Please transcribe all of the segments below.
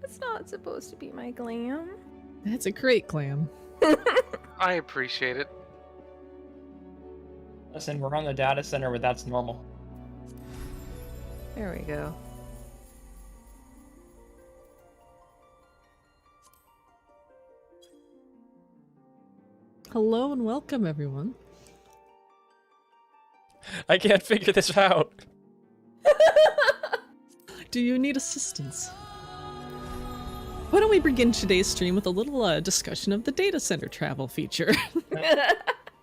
It's not supposed to be my glam. That's a great glam. I appreciate it. Listen, we're on the data center where that's normal. There we go. Hello and welcome, everyone. I can't figure this out. Do you need assistance? Why don't we begin today's stream with a little discussion of the data center travel feature?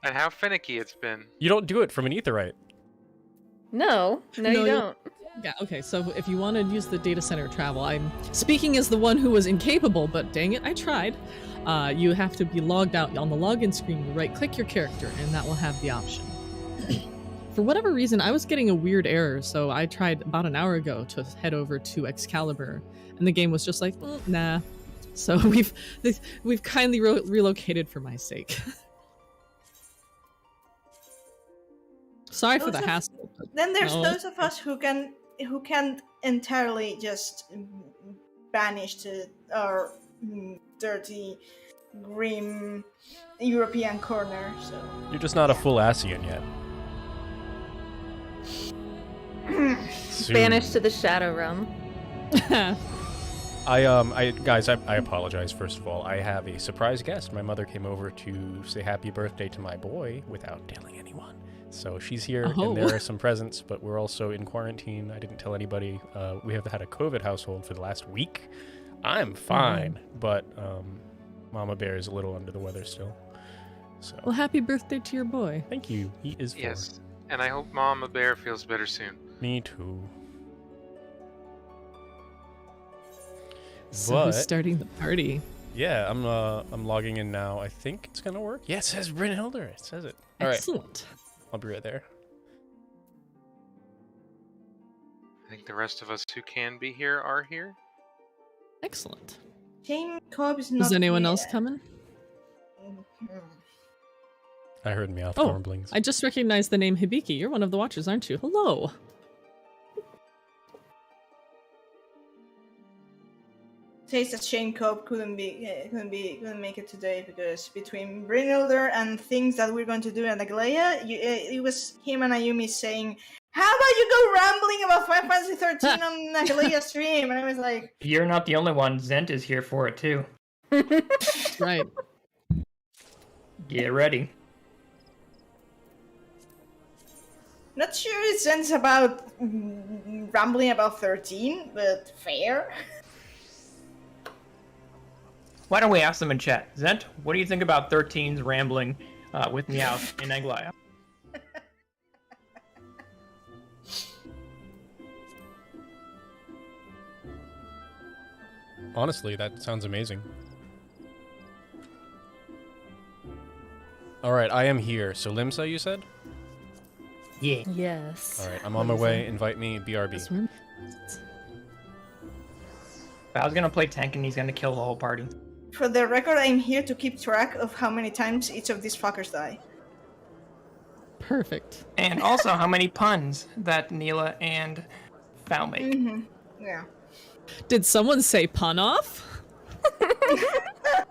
And how finicky it's been. You don't do it from an aetherite. No, you don't. Yeah, okay, so if you want to use the data center travel, I'm speaking as the one who was incapable, but dang it, I tried. You have to be logged out. On the login screen, you right-click your character, and that will have the option. For whatever reason, I was getting a weird error, so I tried about an hour ago to head over to Excalibur, and the game was just like, nah. So we've kindly relocated for my sake. Sorry for the hassle. Then there's those of us who can't entirely just banish to our dirty, grim European corner. So You're just not a full Asian yet. Soon. Banished to the Shadow Realm. Guys, I apologize, first of all. I have a surprise guest. My mother came over to say happy birthday to my boy without telling anyone. So she's here, and there are some presents, but we're also in quarantine. I didn't tell anybody. We have had a COVID household for the last week. I'm fine, but Mama Bear is a little under the weather still. So. Well, happy birthday to your boy. Thank you. He is 4. Yes, and I hope Mama Bear feels better soon. Me too. So who's starting the party? Yeah, I'm logging in now. I think it's gonna work. Yeah, it says Brynhilder. It says it. All right. Excellent. I'll be right there. I think the rest of us who can be here are here. Excellent. Shame Cobb is not. Is anyone here. else coming? I heard Meowth Oh, grumblings. I just recognized the name Hibiki. You're one of the watchers, aren't you? Hello. Says that Shane Cobb couldn't make it today because between Brynhilder and things that we're going to do in Aglaya, it was him and Ayumi saying, "How about you go rambling about Final Fantasy 13 on Aglaya stream?" And I was like, You're not the only one. Zent is here for it too. That's right. Get ready. not sure it sense about rambling about 13, but fair. Why don't we ask them in chat? Zent, what do you think about 13's rambling with Meowth in Aglaya? Honestly, that sounds amazing. Alright, I am here. So Limsa, you said? Yeah. Yes. Alright, I'm on my way. Invite me, BRB. I was gonna play tank and he's gonna kill the whole party. For the record, I'm here to keep track of how many times each of these fuckers die. Perfect. And also how many puns that Neela and Foul make. Mm-hmm. Yeah. Did someone say pun off?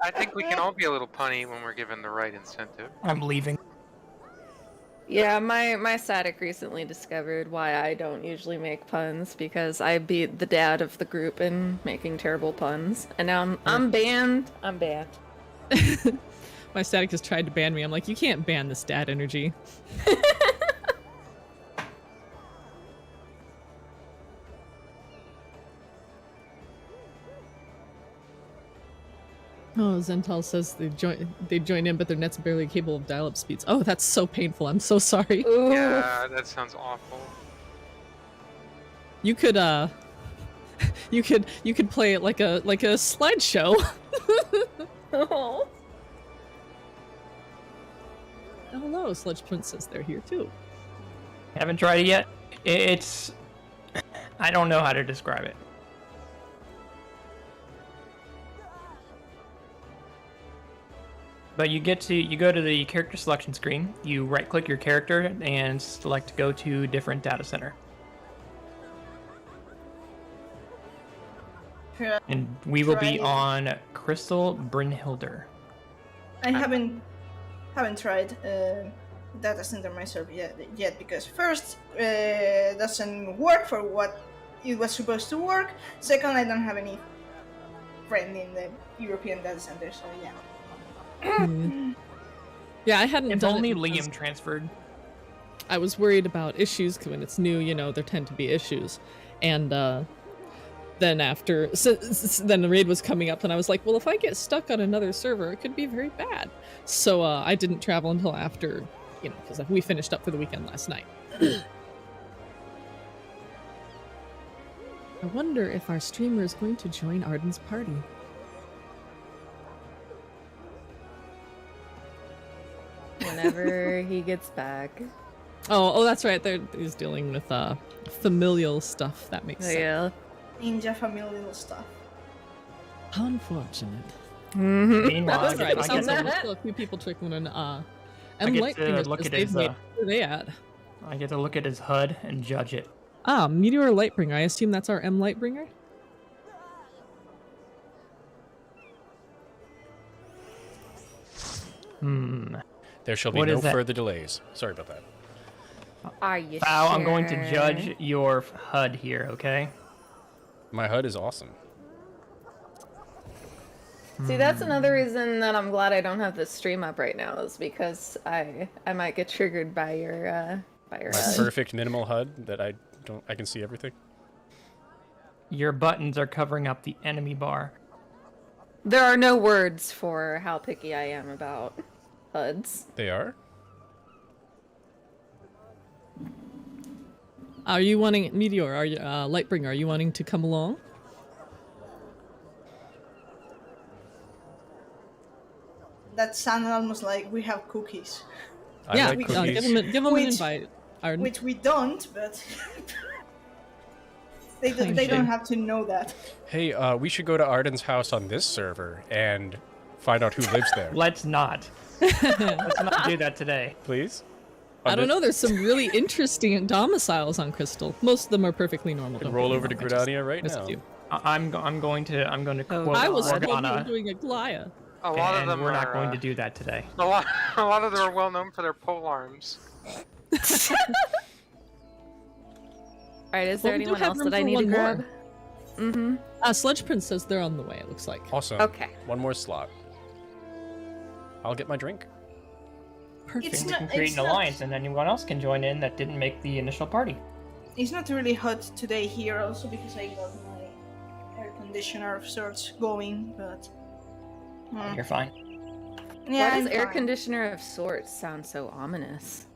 I think we can all be a little punny when we're given the right incentive. I'm leaving. Yeah, my static recently discovered why I don't usually make puns, because I beat the dad of the group in making terrible puns, and now I'm banned. I'm banned. My static has tried to ban me. I'm like, you can't ban this dad energy. Oh, Zental says they join in, but their net's barely capable of dial-up speeds. Oh, that's so painful. I'm so sorry. Ooh. Yeah, that sounds awful. You could you could play it like a slideshow. Oh. Oh, hello, Sludge Princess. They're here too. Haven't tried it yet. It's... I don't know how to describe it. But you go to the character selection screen, you right click your character and select go to different data center. Yeah. And we will be Right. on Crystal Brynhilder. I haven't tried data center myself yet because first doesn't work for what it was supposed to work. Second, I don't have any friend in the European data center, so yeah. Yeah, I hadn't If done only it because Liam transferred. I was worried about issues 'cause when it's new, you know, there tend to be issues. And then then the raid was coming up and I was like, well, if I get stuck on another server, it could be very bad. So I didn't travel until after, you know, because we finished up for the weekend last night. I wonder if our streamer is going to join Arden's party. Whenever he gets back. Oh, that's right. He's dealing with familial stuff. That makes sense. Yeah. Ninja familial stuff. How unfortunate. Meanwhile, That's right. It I sounds get like to, there's still a few people trickling in. I And get Lightbringer to look says at they've his, made. Where are they at? I get to look at his HUD and judge it. Ah, Meteor Lightbringer. I assume that's our M Lightbringer? There shall be What no is that? further delays. Sorry about that. Are you Val, sure? I'm going to judge your HUD here, okay? My HUD is awesome. See, that's another reason that I'm glad I don't have this stream up right now, is because I might get triggered by your My HUD. perfect minimal HUD that I can see everything. Your buttons are covering up the enemy bar. There are no words for how picky I am about HUDs. They are? Are you wanting Meteor? Are you Lightbringer? Are you wanting to come along? That sounded almost like we have cookies, Yeah, like give cookies. him an Which- invite. Arden. which we don't, but they don't have to know that. Hey, we should go to Arden's house on this server and find out who lives there. Let's not. Let's not do that today. Please? I don't know. There's some really interesting domiciles on Crystal. Most of them are perfectly normal. Could don't roll get me over to wrong, I just Gridania right missed now. you. I'm going to quote I was told you were Morgana, doing a Glaya. A lot of and them we're are. not going to do that today. A lot of them are well known for their pole arms. Alright, is there Well, we do anyone have else room that I for need to one more. grab? Mm-hmm. Sludge Prince says they're on the way, it looks like. Awesome. Okay. One more slot. I'll get my drink. Perfect. It's We can not- create it's an not- alliance, and anyone else can join in that didn't make the initial party. It's not really hot today here, also because I got my air conditioner of sorts going, but You're fine. yeah, Why does I'm air fine. conditioner of sorts sound so ominous?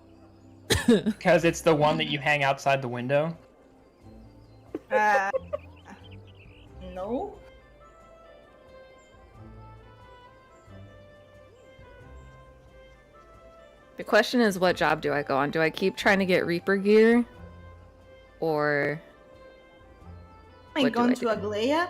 Because it's the one that you hang outside the window. No. The question is, what job do I go on? Do I keep trying to get Reaper gear? Or... I What do gone I to do? Aglaya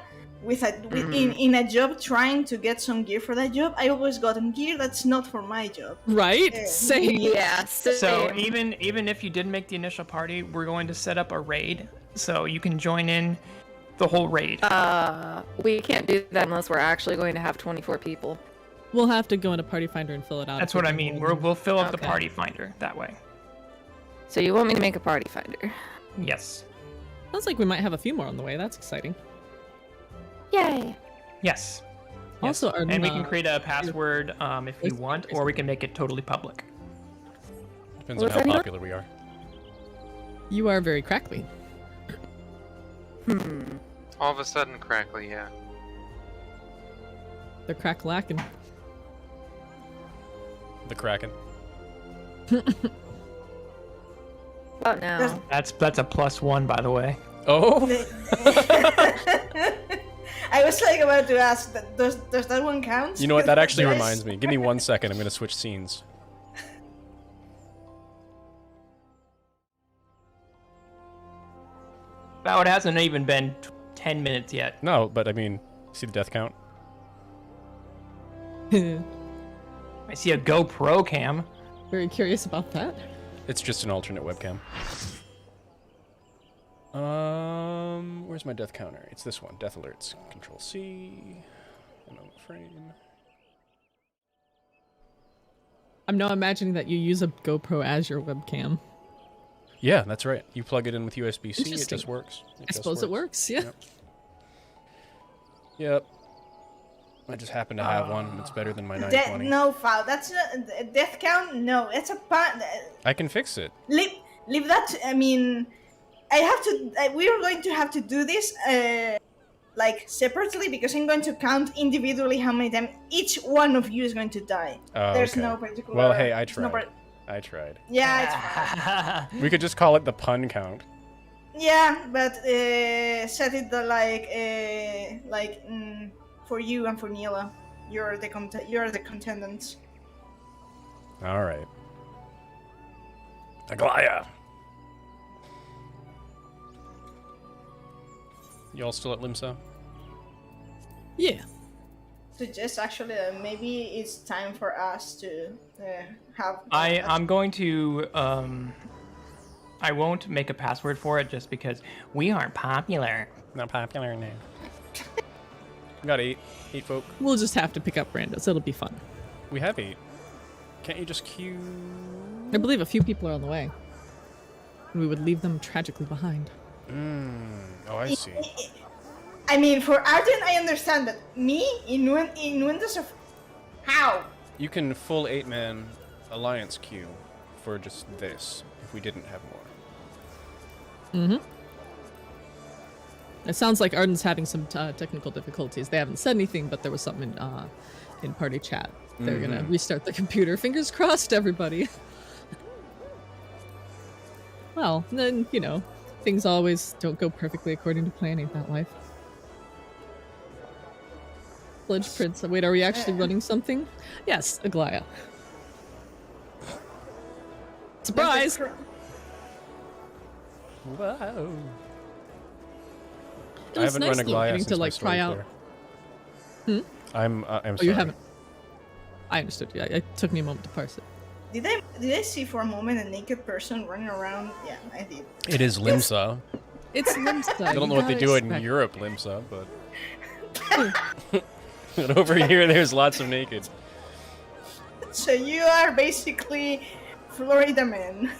in a job trying to get some gear for that job. I always gotten gear that's not for my job. Right? Yeah. Same. Yeah, So even if you didn't make the initial party, we're going to set up a raid, so you can join in the whole raid. we can't do that unless we're actually going to have 24 people. We'll have to go into Party Finder and fill it out. That's if we what I can mean. roll We'll fill up the Okay. party finder that way. So you want me to make a party finder? Yes. Sounds like we might have a few more on the way. That's exciting. Yay! Yes. Also, Yes. Arden, And we can create a password if you voice want, actors. or we can make it totally public. Depends on Was how anyone- popular we are. You are very crackly. All of a sudden, crackly, yeah. They're crack-lacking. The Kraken. About now. That's- That's a +1, by the way. Oh! I was like about to ask, does that one count? You know what? That actually Yes. reminds me. Give me 1 second. I'm going to switch scenes. Wow, it hasn't even been 10 minutes yet. No, but I mean, see the death count? I see a GoPro cam. Very curious about that. It's just an alternate webcam. Where's my death counter? It's this one. Death alerts. Control C. Another frame. I'm now imagining that you use a GoPro as your webcam. Yeah, that's right. You plug it in with USB-C, it Interesting. just works. I suppose it works, yeah. Yep. I just happen to have one, and it's better than my 920. No, Foul. That's a death count. No, it's a pun. I can fix it. Leave that. I mean, I have to. We are going to have to do this like separately because I'm going to count individually how many times each one of you is going to die. There's okay. no particular. Well, hey, I tried. I tried. Yeah, it's fine. We could just call it the pun count. Yeah, but set it for you and for Neela. You're the contendants. All right. Aglaya. Y'all still at Limsa? Yeah. Suggest actually maybe it's time for us to have. I'm going to. I won't make a password for it just because we aren't popular. Not popular now. We got 8 folk. We'll just have to pick up randos. It'll be fun. We have 8. Can't you just queue? I believe a few people are on the way. And we would leave them tragically behind. Oh, I see. I mean, for Arden, I understand, but me in Windows of how? You can full 8-man alliance queue for just this if we didn't have more. It sounds like Arden's having some technical difficulties. They haven't said anything, but there was something in party chat. They're gonna restart the computer. Fingers crossed, everybody. Well, then, you know, things always don't go perfectly according to plan. Ain't that life? Pledge Prince. Wait, are we actually running something? Yes, Aglaya. Surprise! Wow. It I was haven't nice run though, Aglaya getting since to my like try story out. clear. I'm Oh, sorry. you haven't. I understood. Yeah, it took me a moment to parse it. Did I see for a moment a naked person running around? Yeah, I did. It is Limsa. It's Limsa. I don't know what they do in Europe, Limsa, but but over here there's lots of naked. So you are basically Florida man.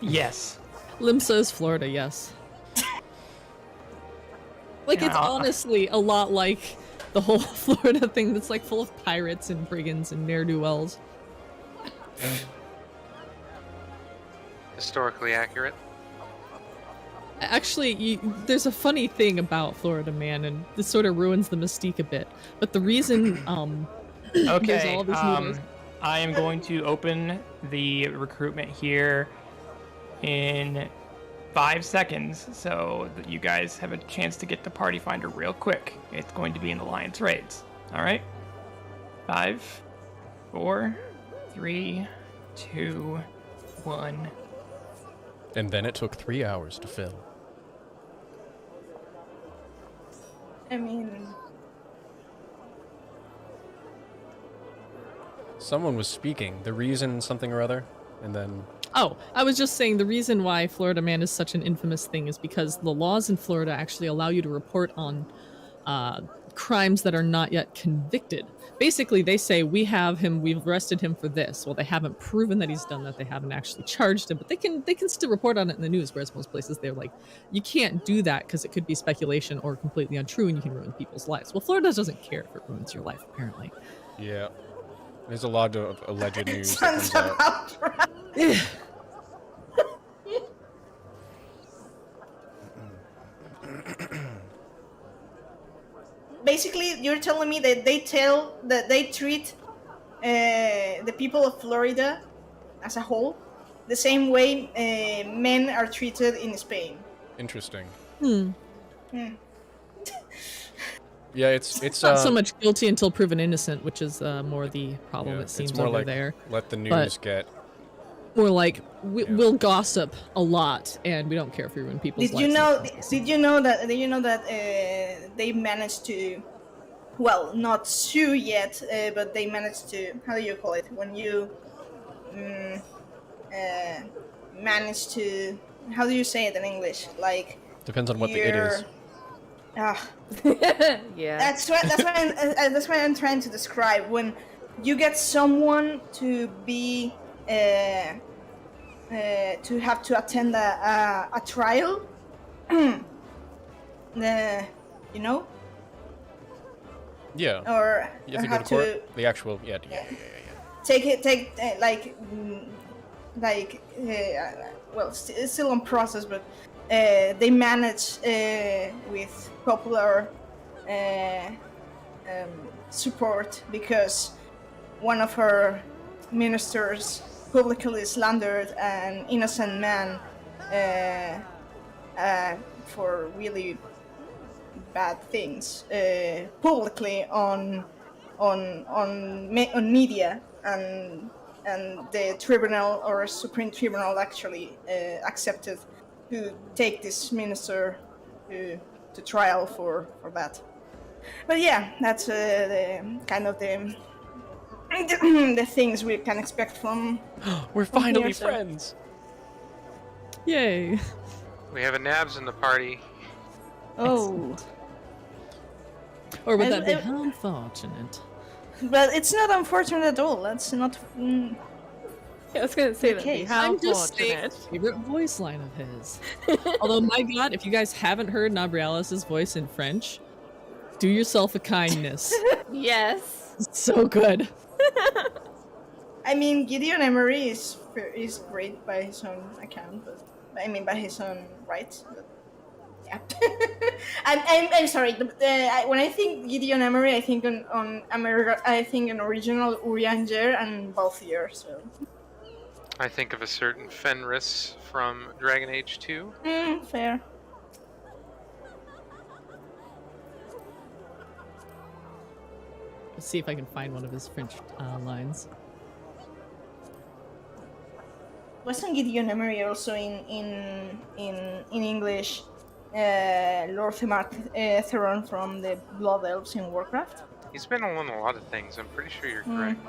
Yes. Limsa is Florida, yes. Like, it's honestly a lot like the whole Florida thing that's like full of pirates and brigands and ne'er-do-wells. Historically accurate. Actually, there's a funny thing about Florida Man, and this sort of ruins the mystique a bit. But the reason there's Okay. all these news. I am going to open the recruitment here in 5 seconds, so that you guys have a chance to get the party finder real quick. It's going to be in Alliance Raids. All right. 5, 4, 3, 2, 1. And then it took 3 hours to fill. I mean, Someone was speaking. The reason something or other, and then... Oh, I was just saying the reason why Florida Man is such an infamous thing is because the laws in Florida actually allow you to report on crimes that are not yet convicted. Basically, they say, we've arrested him for this. Well, they haven't proven that he's done that. They haven't actually charged him, but they can still report on it in the news, whereas most places they're like, you can't do that because it could be speculation or completely untrue and you can ruin people's lives. Well, Florida doesn't care if it ruins your life, apparently. Yeah. There's a lot of alleged news that sounds comes out. about right. Basically, you're telling me that they treat the people of Florida as a whole the same way men are treated in Spain. Interesting. Hmm. Yeah, it's not so much guilty until proven innocent, which is more the problem, yeah, it seems, it's more over like, there. let the news But get... more like, we'll gossip a lot, and we don't care if we ruin people's lives. Did you know that they managed to, well, not sue yet, but they managed to, how do you call it, when you manage to, how do you say it in English, like Depends on what the it is. Yeah. That's what I'm trying to describe. When you get someone to be to have to attend a trial, you know, Yeah. or You have to go to court. The actual, yeah. Well, it's still on process, but they manage with popular support because one of her ministers publicly slandered an innocent man for really bad things publicly on media, and the tribunal or Supreme Tribunal actually accepted to take this minister to trial for that. But yeah, that's the kind of the things we can expect from. We're from finally here, so. friends. Yay. We have a Nabs in the party. Oh. Or would that be unfortunate? But it's not unfortunate at all. That's not. I was gonna say that. Okay, How I'm just saying fortunate. favorite voice line of his. Although, my god, if you guys haven't heard Nabrialis' voice in French, do yourself a kindness. Yes. It's so good. I mean, Gideon Emery is great by his own account, but by his own rights. But, yeah. I'm sorry. When I think Gideon Emery, I think on America. I think an original Urianger and Balthier. So. I think of a certain Fenris from Dragon Age 2. Fair. Let's see if I can find one of his French lines. Wasn't Gideon Emery also in English? Lord Theron from the Blood Elves in Warcraft. He's been on a lot of things. I'm pretty sure you're correct.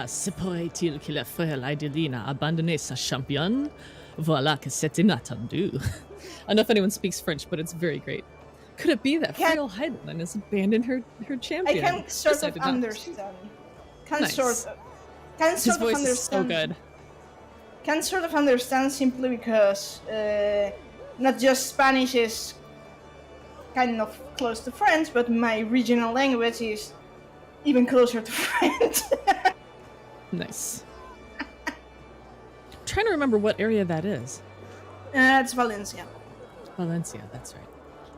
Se pourrait-il que la frère Aidelina abandonne sa championne? Voilà que c'était inattendu. I don't know if anyone speaks French, but it's very great. Could it be that frail Heidelin has abandoned her champion? I can sort of understand. His voice is so good. Can sort of understand simply because not just Spanish is kind of close to French, but my regional language is even closer to French. Nice. I'm trying to remember what area that is. It's Valencia. Valencia, that's right.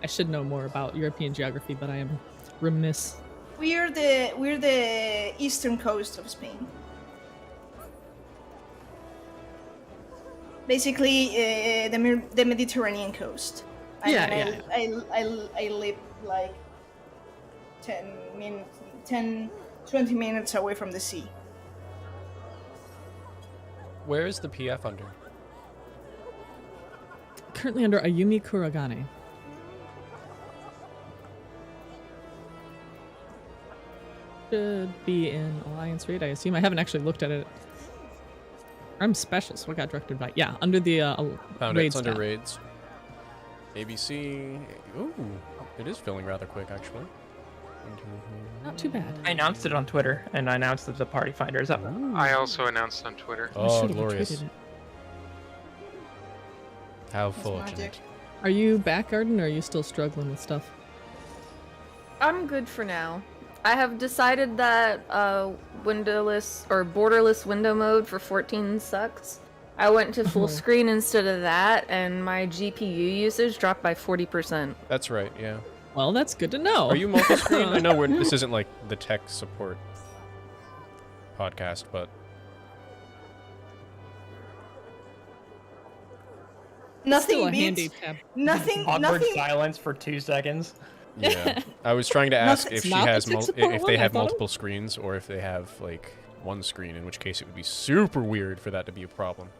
I should know more about European geography, but I am remiss. We're the eastern coast of Spain. Basically, the Mediterranean coast. I live like 20 minutes away from the sea. Where is the PF under? Currently under Ayumi Kuragane. Should be in Alliance Raid, I assume. I haven't actually looked at it. I'm special, so I got directed by. Yeah, under the Found raids. It's under raids. ABC. Ooh, it is filling rather quick, actually. Not too bad. I announced it on Twitter, and I announced that the party finder is up. Ooh. I also announced on Twitter. Oh, glorious. How That's fortunate. magic. Are you back, Arden, or are you still struggling with stuff? I'm good for now. I have decided that windowless or borderless window mode for 14 sucks. I went to full screen instead of that, and my GPU usage dropped by 40%. That's right, yeah. Well, that's good to know. Are you multi-screen? I know this isn't like the tech support podcast, but... Nothing Still a beats. handy tab. Awkward silence for 2 seconds. Yeah. I was trying to ask if she not has the tech support if one, they I have thought. multiple screens or if they have like one screen, in which case it would be super weird for that to be a problem.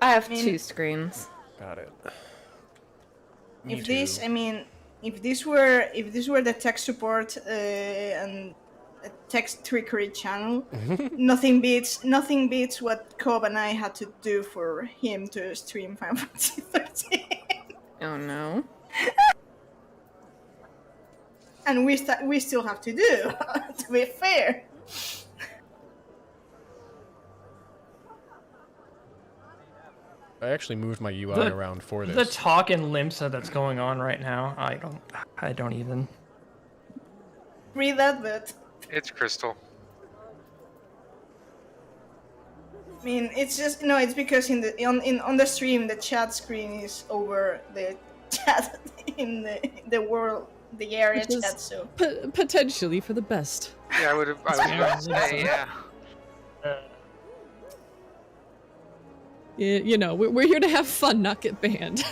I have 2 screens. Got it. If this were the tech support and text trickery channel. Nothing beats what Cobb and I had to do for him to stream Final Fantasy 13. Oh no. And we still have to do, to be fair. I actually moved my UI around for this. The talk in Limsa that's going on right now, I don't even Read that bit. It's Crystal. I mean, it's just no. It's because on the stream the chat screen is over the chat in the world, the area Which is chat. So potentially for the best. Yeah, I was about to say, yeah. You know, we're here to have fun, not get banned.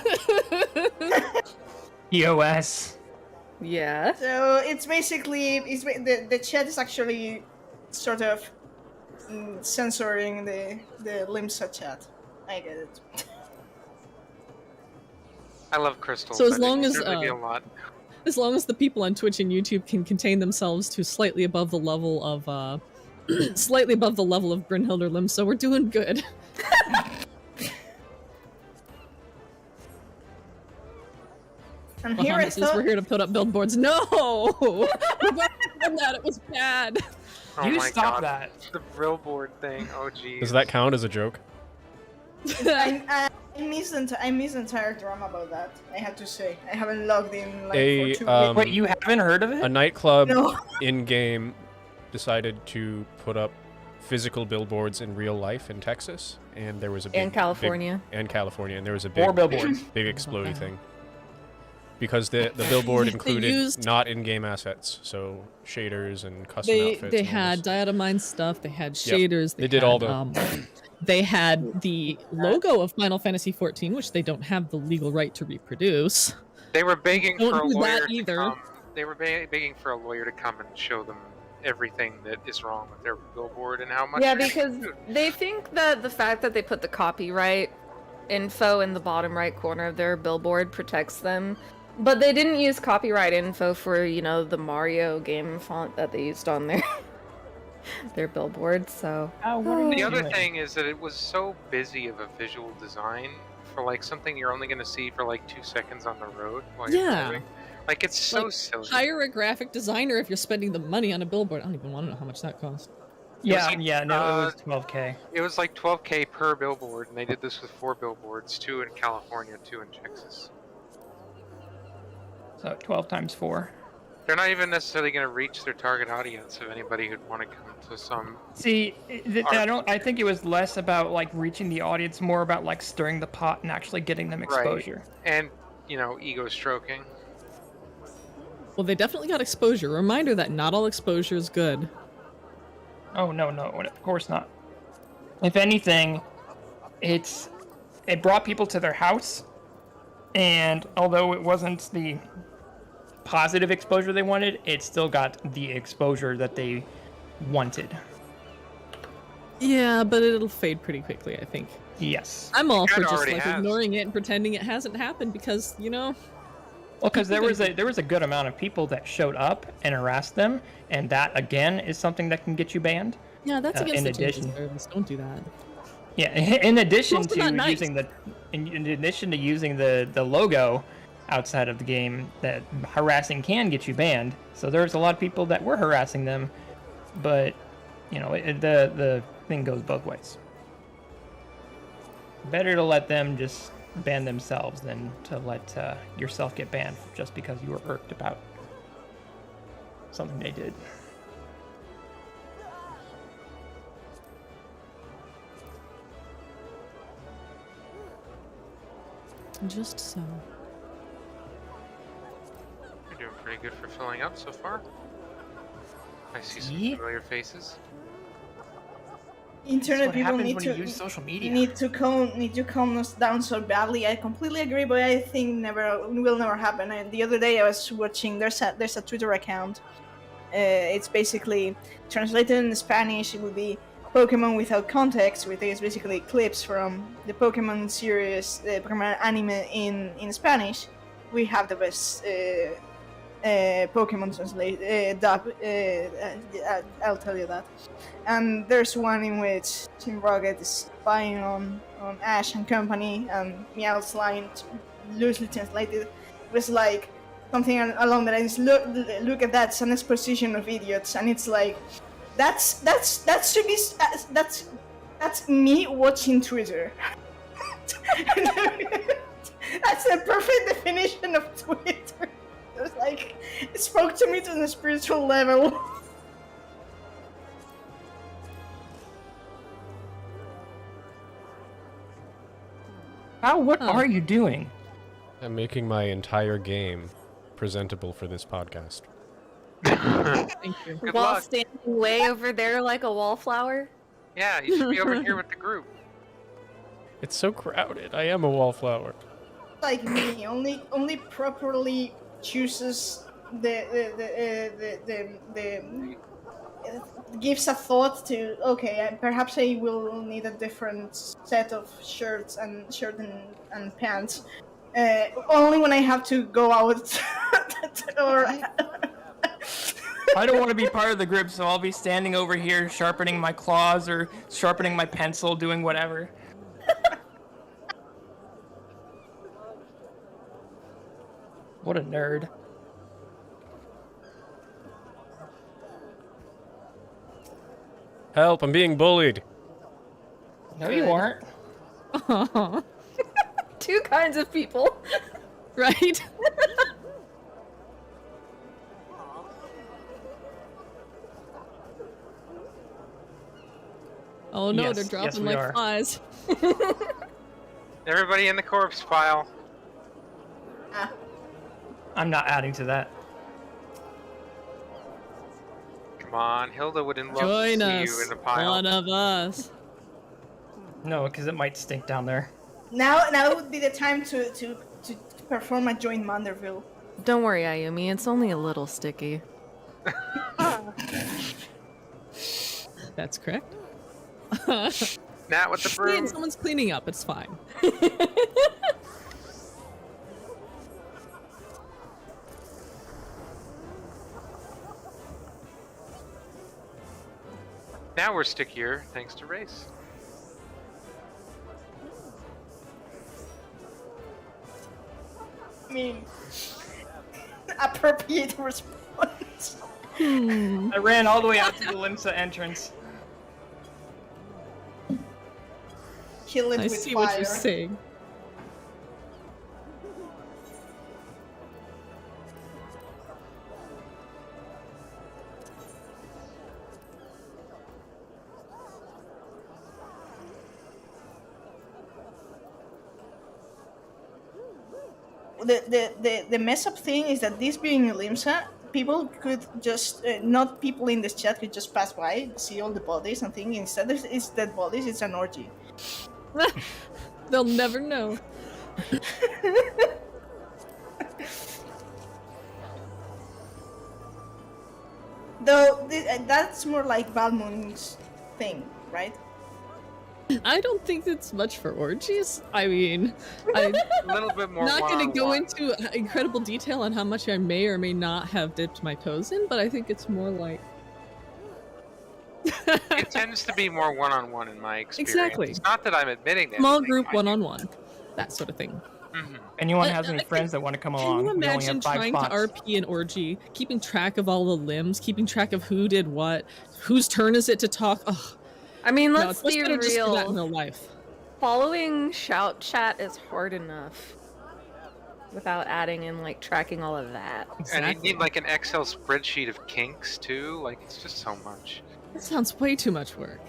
EOS. Yeah. So it's basically the chat is actually sort of censoring the Limsa chat. I get it. I love Crystal. So as but long it as can really be a lot. as long as the people on Twitch and YouTube can contain themselves to slightly above the level of slightly above the level of Brynhild or Limsa, we're doing good. And here I Bahamas says thought we're here to put up billboards. No! We've already done that. It was bad. Oh You my stop God. that. The billboard thing. Oh geez. Does that count as a joke? I missed the entire drama about that. I have to say I haven't logged in like for 2 weeks. Wait, you haven't heard of it? A nightclub No. in-game decided to put up physical billboards in real life in Texas, and there was a big... And California. And there was a big... 4 billboards. Big explodey thing. Because the billboard included used- not in-game assets, so shaders and custom outfits. They and all had this. Diatomine stuff, they had shaders, They did all the they had the logo of Final Fantasy XIV, which they don't have the legal right to reproduce. They were begging Don't for a do that lawyer either. to come. They were begging for a lawyer to come and show them everything that is wrong with their billboard and how much. Yeah, they're- because they think that the fact that they put the copyright info in the bottom right corner of their billboard protects them. But they didn't use copyright info for, you know, the Mario game font that they used on their billboard, so... The other thing is that it was so busy of a visual design for like something you're only going to see for like 2 seconds on the road while you're Yeah. driving. Like it's so Like, silly. hire a graphic designer if you're spending the money on a billboard. I don't even want to know how much that costs. Yeah, like, yeah, no, it was 12K. It was like $12K per billboard, and they did this with 4 billboards, 2 in California, 2 in Texas. So 12 times 4. They're not even necessarily going to reach their target audience of anybody who'd want to come to some. See, I think it was less about like reaching the audience, more about like stirring the pot and actually getting them exposure. And, you know, ego stroking. Well, they definitely got exposure. Reminder that not all exposure is good. Oh no, of course not. If anything, it brought people to their house, and although it wasn't the positive exposure they wanted, it still got the exposure that they wanted. Yeah, but it'll fade pretty quickly, I think. Yes. I'm all for It just already like has. ignoring it and pretending it hasn't happened because, you know, Well, because there was a good amount of people that showed up and harassed them, and that again is something that can get you banned. yeah, that's against in the terms addition- of service. Don't do that. Yeah, in addition Also to not nice. using in addition to using the logo outside of the game, that harassing can get you banned. So there's a lot of people that were harassing them, but you know the thing goes both ways. Better to let them just ban themselves than to let yourself get banned just because you were irked about something they did. Just so. You're doing pretty good for filling up so far. I see some Yeah. familiar faces. Internet What people happens need when to you use social media. need to calm us down so badly. I completely agree, but I think will never happen. The other day I was watching. There's a Twitter account. It's basically translated in Spanish. It would be Pokemon without context, which is basically clips from the Pokemon series, the Pokemon anime in Spanish. We have the best Pokemon dub. I'll tell you that. And there's one in which Team Rocket is spying on Ash and company, and Meowth's line, loosely translated, was like something along the lines, look at that, it's an exposition of idiots, and it's like, that's me watching Twitter. That's the perfect definition of Twitter. It was like, it spoke to me to the spiritual level. What are you doing? I'm making my entire game presentable for this podcast. Thank you. Good While luck. standing way over there like a wallflower. Yeah, you should be over here with the group. It's so crowded. I am a wallflower. Like me, only properly chooses the gives a thought to, okay, perhaps I will need a different set of shirt and pants. Only when I have to go out or I don't want to be part of the group, so I'll be standing over here sharpening my claws or sharpening my pencil, doing whatever. What a nerd. Help, I'm being bullied. No, you aren't. Two kinds of people. Right? Oh no, Yes, they're yes, dropping we like are. flies. Everybody in the corpse pile. I'm not adding to that. Come on, Hilda wouldn't love Join to see us, you in the pile. one of us. No, because it might stink down there. now would be the time to perform a joint Manderville. Don't worry, Ayumi, it's only a little sticky. That's correct. Nat with the broom. Someone's cleaning up, it's fine. Now we're stickier, thanks to Race. I mean, appropriate response. I ran all the way out to the Limsa entrance. Kill it I with see fire. what you're saying. The mess up thing is that this being Limsa, people could just not people in this chat could just pass by, see all the bodies, and think instead of it's dead bodies, it's an orgy. They'll never know. Though that's more like Balmoon's thing, right? I don't think it's much for orgies. I mean, I'm A little bit more not going to go one-on-one. into incredible detail on how much I may or may not have dipped my toes in, but I think it's more like... It tends to be more one-on-one in my experience. Exactly. It's not that I'm admitting that. Small group, one-on-one. That sort of thing. Anyone has any friends that want to come along? Can you We only imagine have 5 trying spots. to RP an orgy, keeping track of all the limbs, keeping track of who did what, whose turn is it to talk? Ugh. I mean, No, let's it's much be better just for that in real. real life. Following shout chat is hard enough without adding in like tracking all of that. And you need like an Excel spreadsheet of kinks too. Like it's just so much. That sounds way too much work.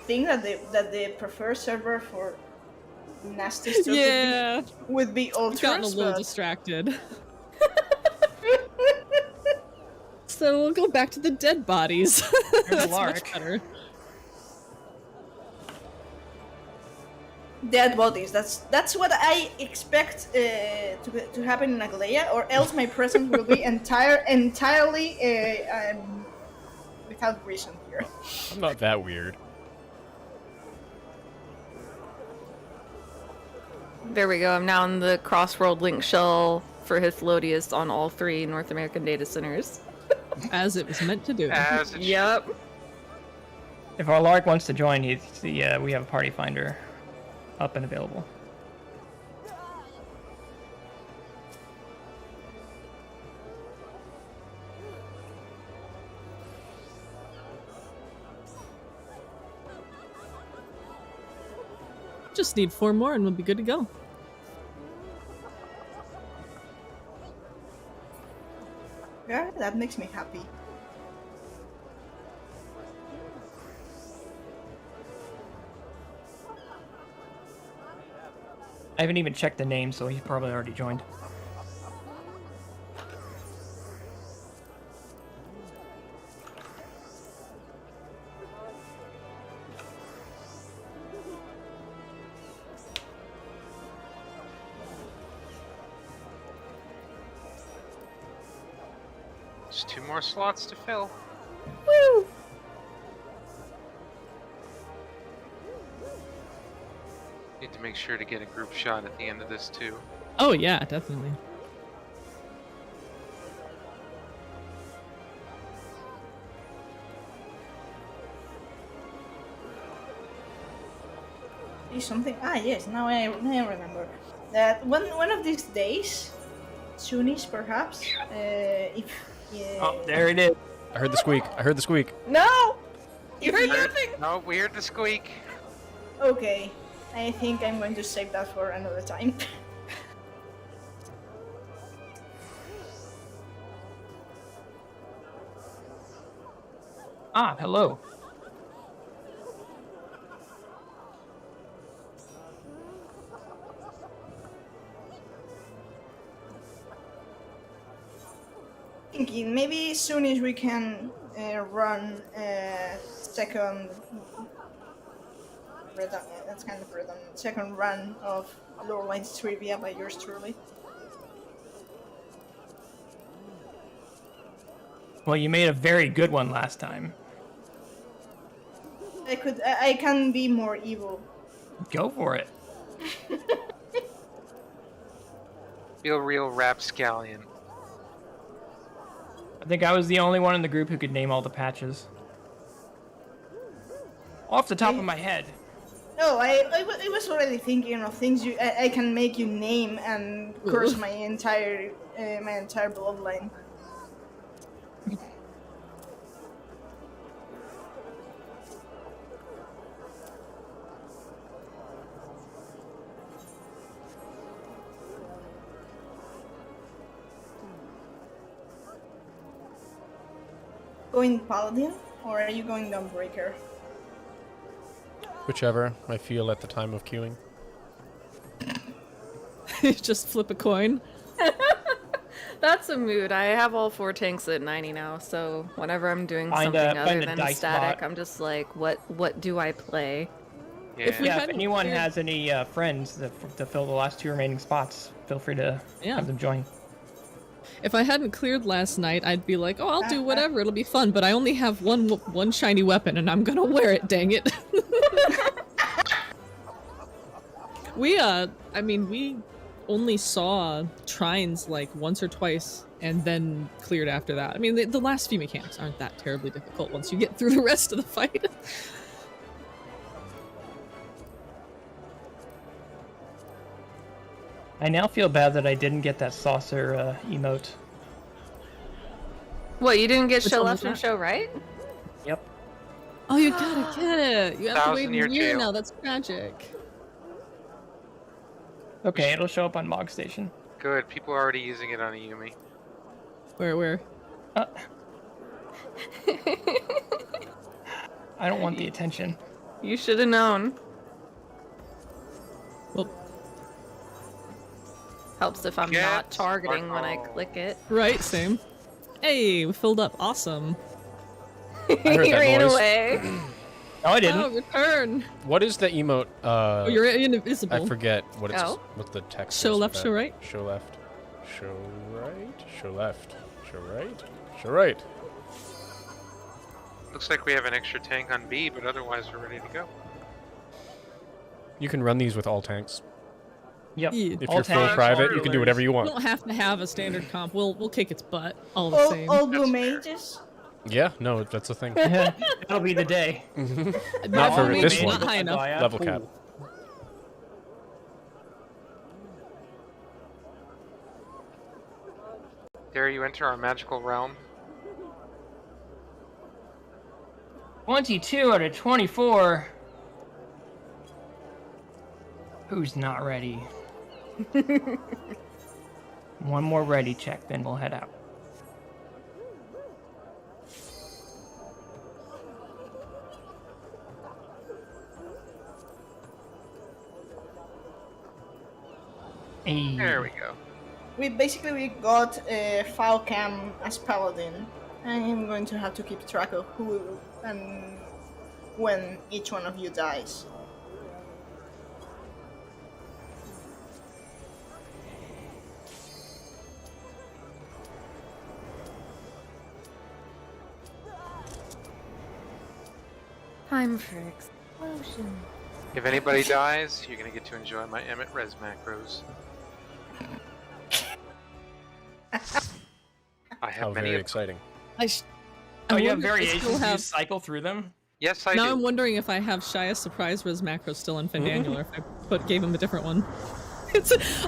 Think that the preferred server for nasty stuff Yeah, would be I've gotten a Ultras, little but distracted. So we'll go back to the dead bodies. That's Lark. much better. dead bodies. That's what I expect to happen in Aglaia, or else my presence will be entirely without reason here. I'm not that weird. There we go. I'm now in the Crossworld Link Shell for Hythlodius on all 3 North American data centers. As it was meant to do. As it Yep. If our Lark wants to join, we have a party finder up and available. Just need 4 more and we'll be good to go. Yeah, that makes me happy. I haven't even checked the name, so he's probably already joined. Just 2 more slots to fill. Woo! Need to make sure to get a group shot at the end of this too. Oh yeah, definitely. Something. Ah, yes. Now I remember that one of these days, soonish perhaps. If Oh, there it is. I heard the squeak. I heard the squeak. No! You heard nothing! No, we heard the squeak. Okay, I think I'm going to save that for another time. Ah, hello. Thinking maybe soonish we can run second. That's kind of redundant. Second run of Loreline's trivia by yours truly. Well, you made a very good one last time. I can be more evil. Go for it. Be a real rapscallion. I think I was the only one in the group who could name all the patches. Off the top of my head. No, I was already thinking of things I can make you name and curse my entire bloodline. Going Paladin, or are you going Gunbreaker? Whichever I feel at the time of queuing. Just flip a coin. That's a mood. I have all 4 tanks at 90 now, so whenever I'm doing Find something a other than dice static, spot. I'm just like, what do I play? Yeah. If we Yeah, if hadn't anyone cleared- has any friends to fill the last 2 remaining spots, feel free to Yeah. have them join. If I hadn't cleared last night, I'd be like, oh, I'll do whatever, it'll be fun, but I only have one shiny weapon and I'm gonna wear it, dang it. We only saw trines like once or twice and then cleared after that. I mean, the last few mechanics aren't that terribly difficult once you get through the rest of the fight. I now feel bad that I didn't get that saucer emote. What, you didn't get Which show one left was and that? show right? Yep. Oh, you gotta get it! You have to wait a 1,000-year year jail. now, that's tragic. Okay, it'll show up on Mog Station. Good. People are already using it on Ayumi. Where? Uh, I don't want the attention. You should have known. Well, Helps if I'm Get not targeting when I Sparkle. click it. right, same. Hey, we filled up, awesome. I heard He that ran noise. away. No, I didn't. Oh, return! What is the emote? Oh, you're invisible. I forget what it's. Oh. What the text. Show is left, for show that. right? Show left. Show right. Show left. Show right. Show right. Looks like we have an extra tank on B, but otherwise we're ready to go. You can run these with all tanks. Yep. Yeah. If All you're full tanks, private, all you can do whatever you You want. don't have to have a standard comp. We'll kick its butt all the same. All blue That's mages. Yeah, no, that's a thing. That'll be the day. Not for maybe this not one. high enough. Level cap. Dare you enter our magical realm? 22 out of 24. Who's not ready? One more ready check, then we'll head out. Hey. There we go. We got Falcam as paladin. I'm going to have to keep track of who and when each one of you dies. Time for explosion. If anybody dies, you're gonna get to enjoy my Emmet Res macros. I have How many. very Of exciting. Oh, you have wonder if I variations. still You have- cycle through them. Yes, I Now do. I'm wondering if I have Shia's surprise res macro still in Fandaniel, or if I gave him a different one.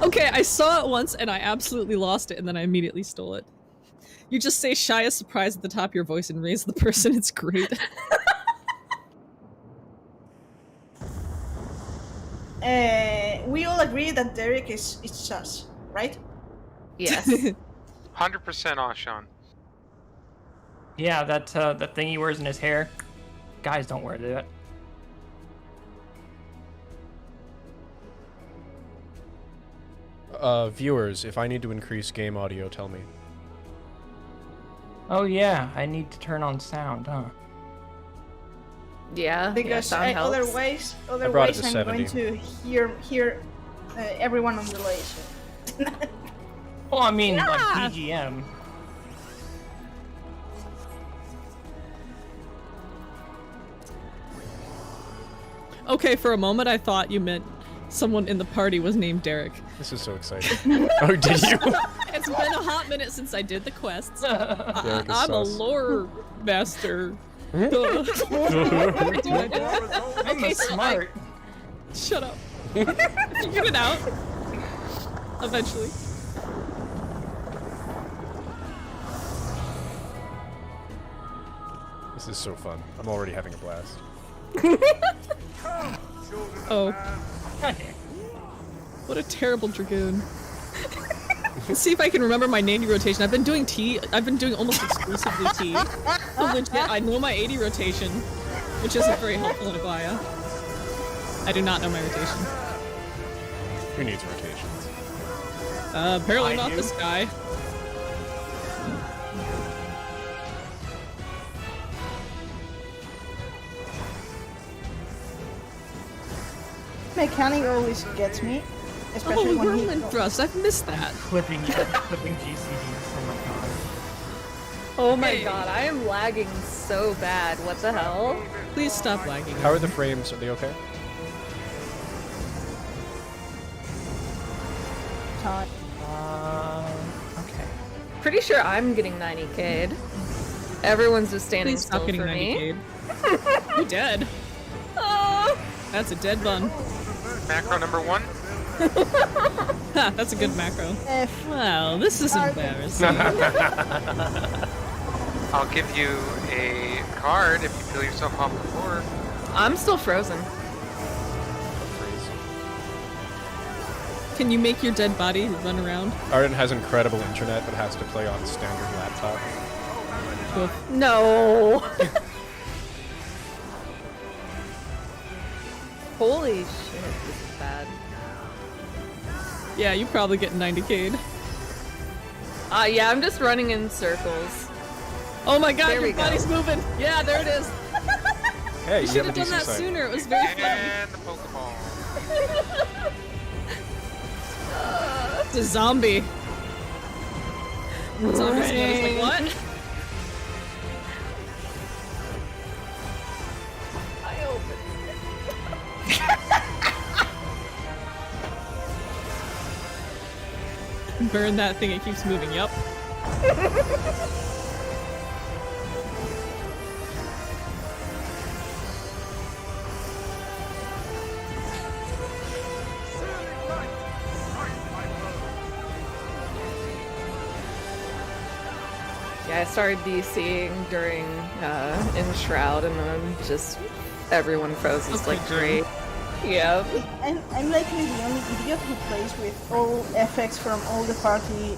Okay, I saw it once and I absolutely lost it, and then I immediately stole it. You just say Shia's surprise at the top of your voice and raise the person. It's great. We all agree that Derek is sus, right? Yes. 100% Ashan. Yeah, that thing he wears in his hair. Guys don't wear that. Viewers, if I need to increase game audio, tell me. Oh yeah, I need to turn on sound, huh? Yeah. Because sound helps. otherwise brought it to I'm 70. going to hear everyone on delay. So. Well, I mean, like Yeah. BGM. Okay, for a moment I thought you meant someone in the party was named Derek. This is so exciting. Oh, did you? It's been a hot minute since I did the quests. Derek is I'm a sus. lore master. I'm Okay, so smart. Shut up. Figured it out. Eventually. This is so fun. I'm already having a blast. Oh, God damn. what a terrible dragoon. Let's see if I can remember my 90 rotation. I've been doing T. I've been doing almost exclusively T. So legit, I know my 80 rotation, which isn't very helpful in Abaya. I do not know my rotation. Who needs rotations? Apparently I not do. this guy. Mechanic always gets me, especially Oh, when he. whirlwind thrust. I've missed that. Clipping GCDs. Oh my god. Oh my Hey. god, I am lagging so bad. What the hell? Please stop lagging. How are the frames? Are they okay? Okay. Pretty sure I'm getting 90k'd. Everyone's just standing Please stop still getting for me. 90k. You're dead. Oh, That's a dead bun. Macro number 1. Ha, that's a good macro. F. Wow, this is embarrassing. I'll give you a card if you feel yourself off the floor. I'm still frozen. Can you make your dead body run around? Arden has incredible internet, but has to play on standard laptop. Oof. No. Holy shit, this is bad. Yeah, you probably get 90k'd. Yeah, I'm just running in circles. Oh my god, There we your go. body's moving! Yeah, there it is! Hey, You you should have have a done decent that side. sooner, it was very fun. And the Pokeball. It's a zombie. The zombie's like, what? I hope Burn that thing, it keeps moving, yup. Yeah, I started DCing during in Shroud, and then just everyone froze like great. Yeah. I'm likely the only idiot who plays with all effects from all the party.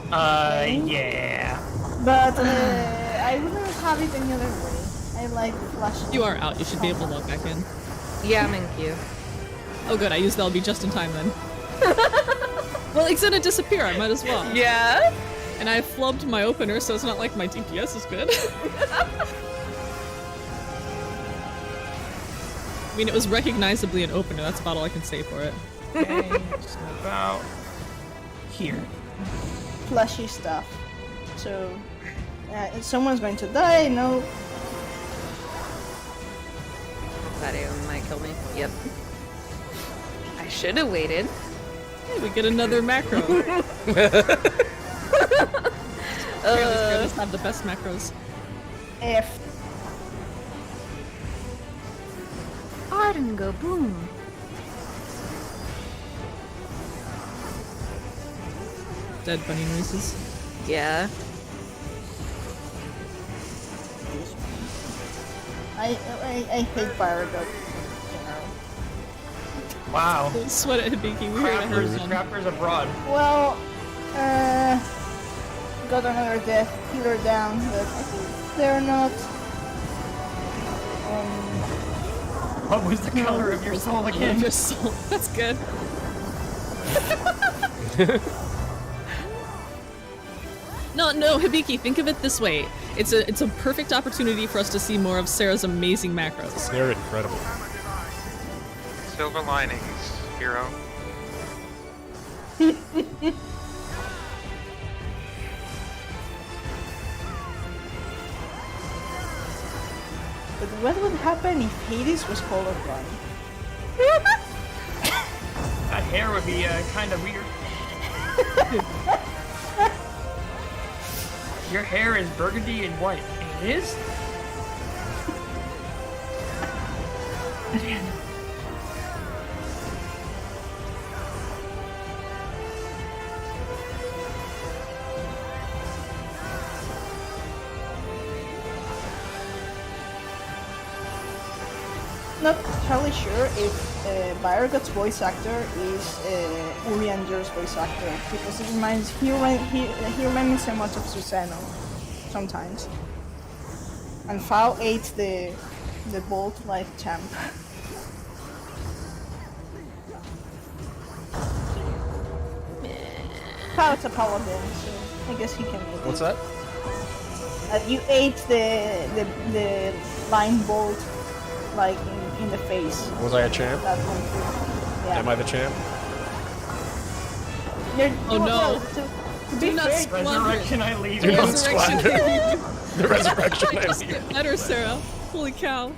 Yeah. But I wouldn't have it any other way. I like Flash. You are out, you should be able to log back in. Yeah, I'm in queue. Oh good, I used LB just in time then. Well, it's gonna disappear, I might as well. Yeah? And I flubbed my opener, so it's not like my DPS is good. I mean, it was recognizably an opener, that's about all I can say for it. Okay, just about here. Flashy stuff. So, if someone's going to die, no. That even might kill me. Yep. I should have waited. Hey, we get another macro. Let's have the best macros. F. Ardengo boom. Dead bunny noises. Yeah. I hate Pyrogot. Wow. Don't sweat it, Hibiki. We heard it. Crappers abroad. Well, got another death healer down, but I think they're not. What was the color of your soul again? Your soul. That's good. No, Hibiki, think of it this way. It's a perfect opportunity for us to see more of Sarah's amazing macros. They're incredible. Silver linings, hero. But what would happen if Hades was colorblind? That hair would be kind of weird. Your hair is burgundy and white. And it is? Not entirely sure if Byrgot's voice actor is Uri Anger's voice actor, because it reminds he reminds me so much of Susano sometimes. And Fao ate the bolt like champ. Fao's a paladin, so I guess he can eat it. What's that? You ate the line bolt like in the face. Was I a champ? That one too. Yeah. Am I the champ? Oh no. To be Do not fair, squander it. Resurrection, I leave. Do The not resurrection. squander. The resurrection. Just get better, Sarah. Holy cow.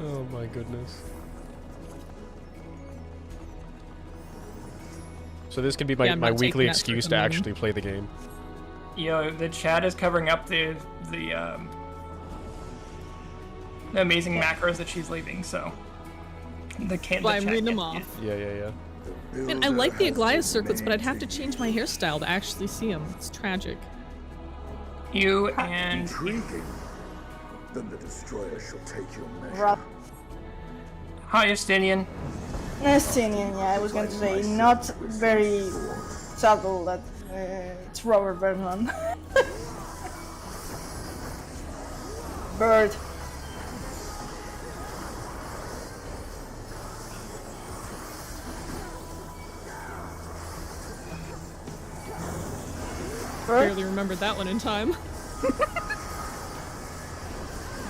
Oh my goodness. So this can be my, Yeah, I'm my not weekly taking that excuse for to the actually play the game. You know, the chat is covering up the amazing macros that she's leaving, so Well, I'm reading them off. Yeah. Man, I like the Aglaia circlets, but I'd have to change my hairstyle to actually see them. It's tragic. You and Intriguing. Then the destroyer shall take your measure. rough. hi, Justinian. Estinian, yeah, I was going to say, not very subtle that it's Robert Vernon. Bird. Barely remembered that one in time.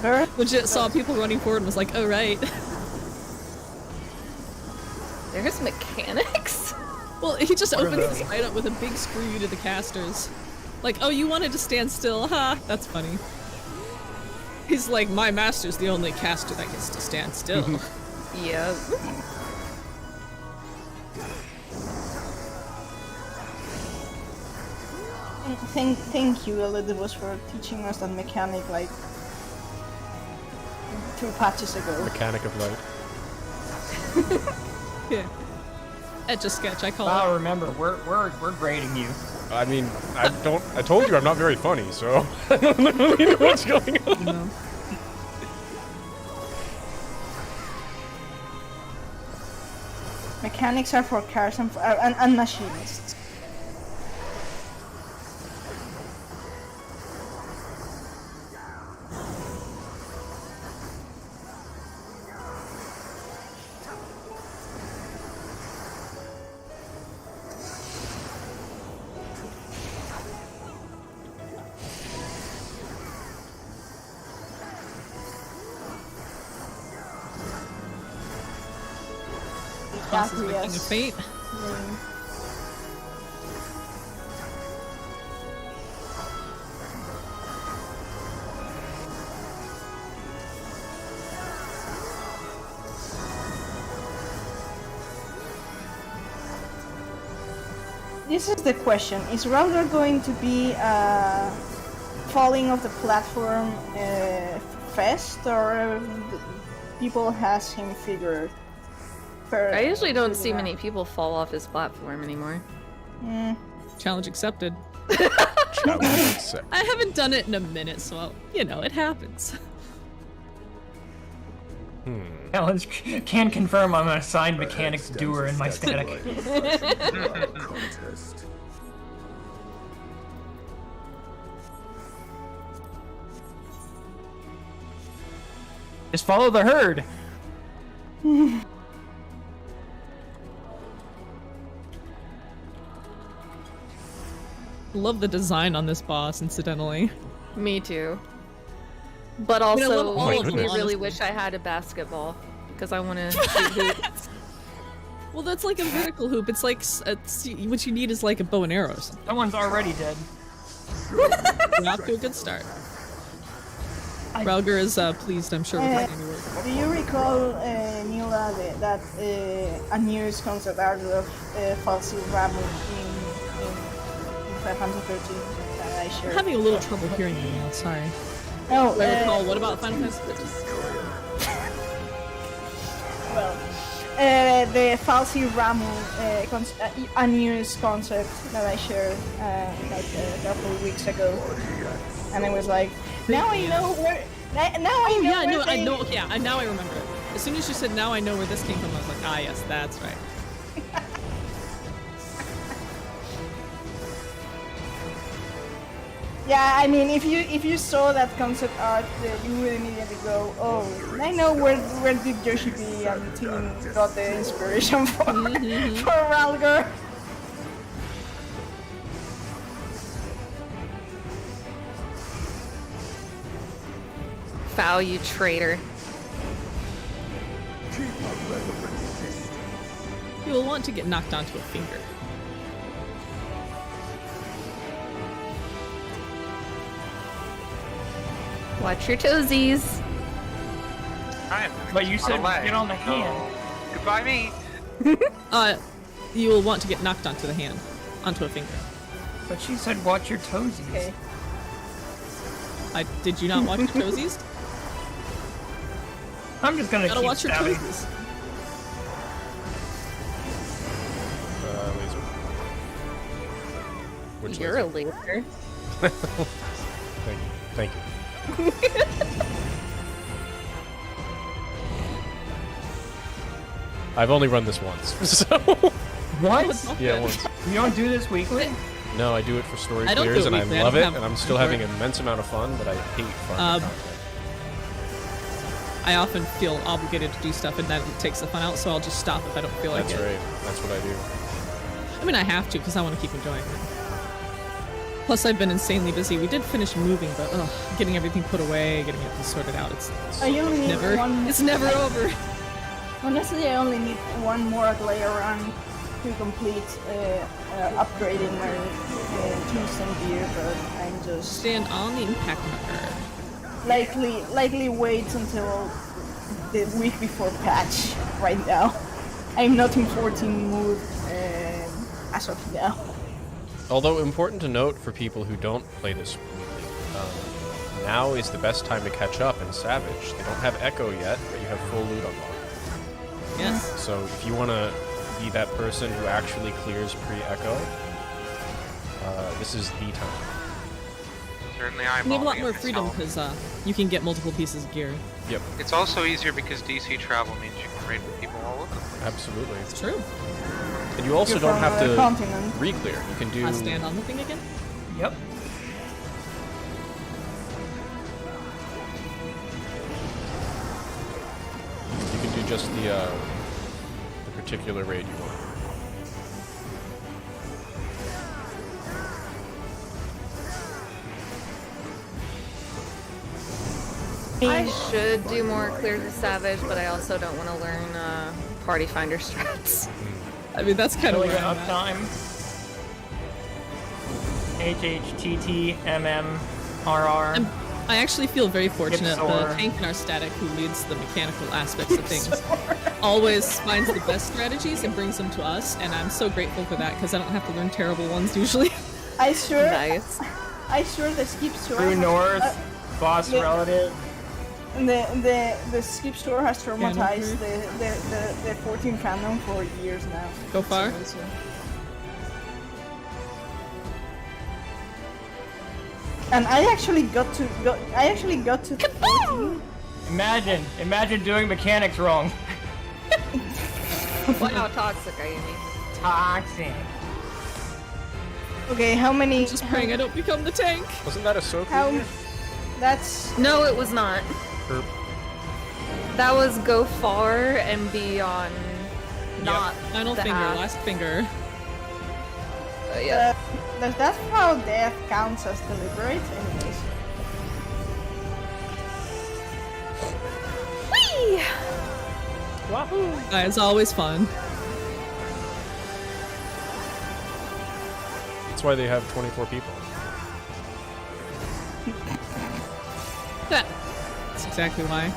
Bird. Legit saw people running forward and was like, oh right. There's mechanics? Well, he just opens his side up with a big screw you to the casters. Like, oh, you wanted to stand still, huh? That's funny. He's like, my master's the only caster that gets to stand still. Yep. Thank you, Elidibus, for teaching us that mechanic like 2 patches ago. Mechanic of light. Yeah. Etch a sketch, I call Wow, it. remember, we're grading you. I mean, I told you I'm not very funny, so I don't really know what's going on. No. Mechanics are for cars and machinists. Crosses the king of fate. This is the question. Is Ralgar going to be falling off the platform fast, or people has him figured? I usually don't see many people fall off his platform anymore. Challenge accepted. Challenge accepted. I haven't done it in a minute, so it happens. Challenge can confirm I'm an assigned mechanics doer in my static. Contest. Just follow the herd. Love the design on this boss, incidentally. Me too. But I also, love all of them, I really honestly. wish I had a basketball because I want to shoot hoops. Well, that's like a vertical hoop. It's like what you need is like a bow and arrow or something. Someone's already dead. We're off to a good start. Ralgar is pleased, I'm sure, with my handiwork. Do you recall, Nila, that a news concept art of Falsi Ramu in 513 that I shared? I'm having a little trouble hearing you now, sorry. Oh, Do I recall what about Final Fantasy 15? well, the Falsi Ramu a news concept that I shared like a couple of weeks ago, and it was like, now I know where. Now I know. Yeah, where no, I they- know. Yeah, now I remember it. As soon as you said, "Now I know where this came from," I was like, "Ah, yes, that's right." Yeah, I mean, if you saw that concept art, you would immediately go, "Oh, I know where did Yoshi B and team got the inspiration for Ralgar." Foul, you traitor. You will want to get knocked onto a finger. Watch your toesies. Alright, But you said leg. get on the hand. Goodbye, me. You will want to get knocked onto the hand, onto a finger. But she said watch your toesies. Okay. Did you not watch your toesies? I'm just gonna Gotta keep watch your stabbing. toesies. Laser. Which You're a laser? laser. Thank you. I've only run this once, so What? yeah, once. You don't do this weekly? No, I do it for story I don't clears, do it and I weekly, I love don't it, have and I'm still having an immense amount of fun, but I hate farming content. I often feel obligated to do stuff, and that takes the fun out. So I'll just stop if I don't feel like That's it. right. That's what I do. I mean, I have to because I want to keep enjoying it. Plus, I've been insanely busy. We did finish moving, but getting everything put away, getting everything sorted out, it's I only need never, one. it's never over. Honestly, I only need one more layer run to complete upgrading my tombstone gear, but I'm just Stand on the impact marker. likely wait until the week before patch. Right now, I'm not in 14 mood as of now. Although important to note for people who don't play this weekly, now is the best time to catch up in Savage. They don't have Echo yet, but you have full loot unlocked. Yes. So if you want to be that person who actually clears pre-Echo, this is the time. Certainly You have a lot more freedom because you can get multiple pieces of gear. Yep. It's also easier because DC travel means you can raid with people all over the place. Absolutely. It's true. And you also You're don't from have to continent. re-clear. You can do... I stand on the thing again? Yep. You can do just the particular raid you want. I should do more Clear the Savage, but I also don't want to learn Party Finder strats. I mean, that's kind of Really where good I'm at. uptime. HHTTMMRR. I actually feel very fortunate. Soar. The tank in our static, who leads the mechanical aspects of things, always finds the best strategies and brings them to us, and I'm so grateful for that because I don't have to learn terrible ones usually. I sure Nice. the skip store. True North, boss yeah. relative. The skip store has traumatized the 14 fandom for years now. Go far? So, and I actually got to 14. Imagine doing mechanics wrong. Wow, toxic, Ayumi. Toxic. Okay, how many? Just praying I don't become the tank. Wasn't that a Sophie? How? That's No, it was not. Herb. That was go far and be on not Final the finger, half. last finger. Yeah. that's how death counts as deliberate, anyways. Whee! Wahoo! It's always fun. That's why they have 24 people. That's exactly why.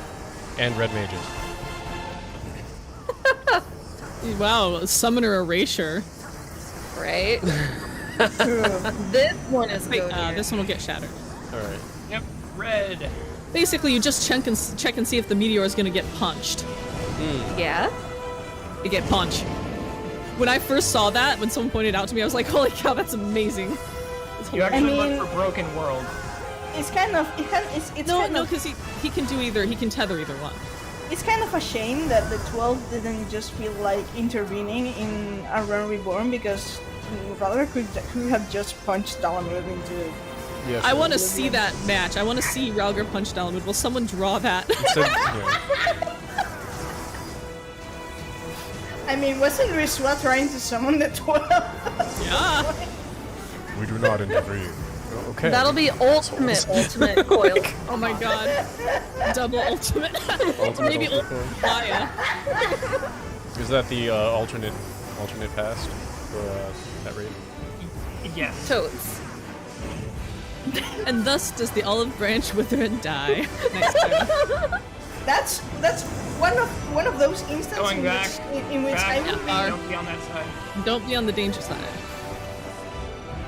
And red mages. Wow, summoner erasure. Right? This one is Wait, go this one will get shattered. Alright. Yep, red. Basically, you just check and see if the meteor is gonna get punched. Yeah? You get punched. When I first saw that, when someone pointed it out to me, I was like, holy cow, that's amazing. It's You hilarious. actually I mean- look for Broken World. It's kind of No, because he can do either. He can tether either one. It's kind of a shame that the 12 didn't just feel like intervening in A Realm Reborn because rather could have just punched Dalamud into it. Yeah, I sure. want to see that match. I want to see Ralgar punch Dalamud. Will someone draw that? Instead, yeah. I mean, wasn't Riswa trying to summon the 12? Yeah. We do not intervene. Okay. That'll be ultimate coil. Oh my god. Double ultimate. Ultimate Maybe ultimate ultimate fire. Is that the alternate past for that raid? Yes. Totes. And thus does the olive branch wither and die. Next turn. That's one of those instances Going back. in which I Back. would be. Are- Don't be on that side. Don't be on the danger side.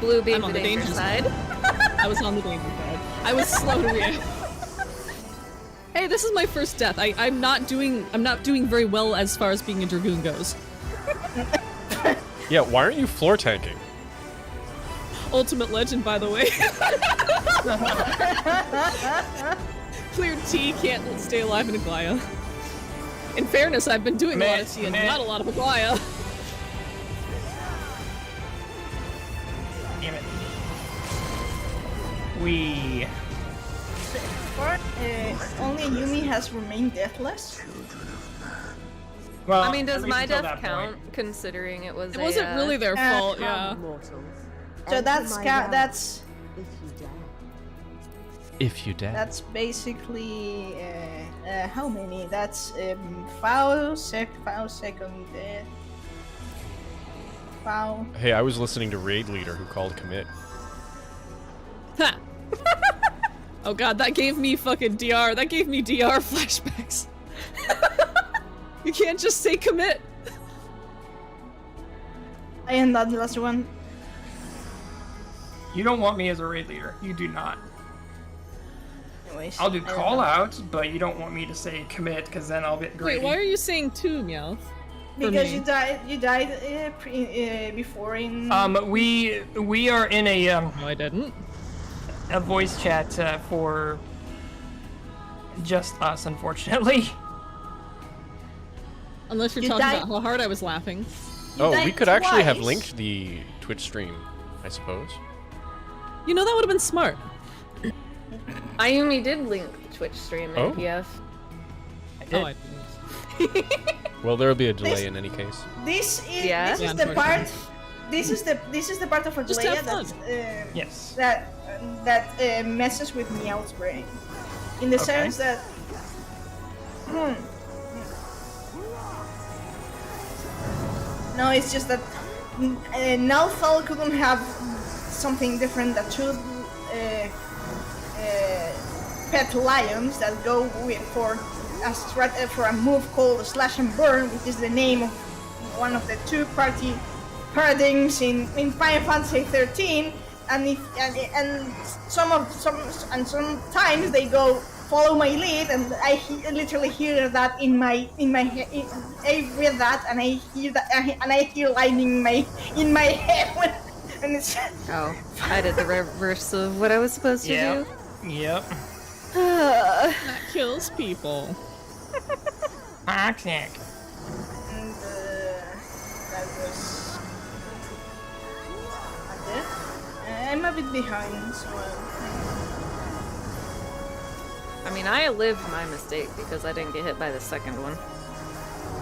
Blue beam I'm on the the danger danger side. I was on the danger side. I was slow to react. Hey, this is my first death. I'm not doing very well as far as being a dragoon goes. Yeah, why aren't you floor tanking? Ultimate legend, by the way. Cleared T, can't stay alive in Aglaya. In fairness, I've been doing a lot of T and not a lot of Aglaya. Damn it. Only Yumi has remained deathless. Well, I mean, does at least my until death that count, point. considering it was It wasn't really their fault, yeah. So that's If you dare. that's basically how many? That's foul second death. Foul. Hey, I was listening to Raid Leader who called commit. Ha! Oh god, that gave me fucking DR. That gave me DR flashbacks. You can't just say commit. And that last one. You don't want me as a raid leader. You do not. Anyways, I'll do I don't call know. outs, but you don't want me to say commit, because then I'll get greedy. Wait, why are you saying 2, Meowth? Because me. you died. You died before in. We are in a No, I didn't. a voice chat for just us, unfortunately. Unless you're You talking died- about how hard I was laughing. You Oh, we died could actually have twice. linked the Twitch stream, I suppose. You know, that would have been smart. Ayumi did link the Twitch stream Oh. in PF. Oh, I didn't. Well, there'll be a delay This- in any case. This is Yeah? this Yeah, is the part. unfortunately. This is the part of Just Aglaya have fun. that Yes. messes with Meowth's brain, in the Okay. sense that. No, it's just that Nalthal couldn't have something different that two pet lions that go for a move called Slash and Burn, which is the name of one of the two party paradigms in Final Fantasy 13, and sometimes they go follow my lead, and I literally hear that in my head. I read that, and I hear that, and I hear lightning in my head when it's. Oh, I did the reverse of what I was supposed to Yep. Yep. do. That kills people. Toxic. And that was it. I'm a bit behind, so. I mean, I lived my mistake because I didn't get hit by the second one.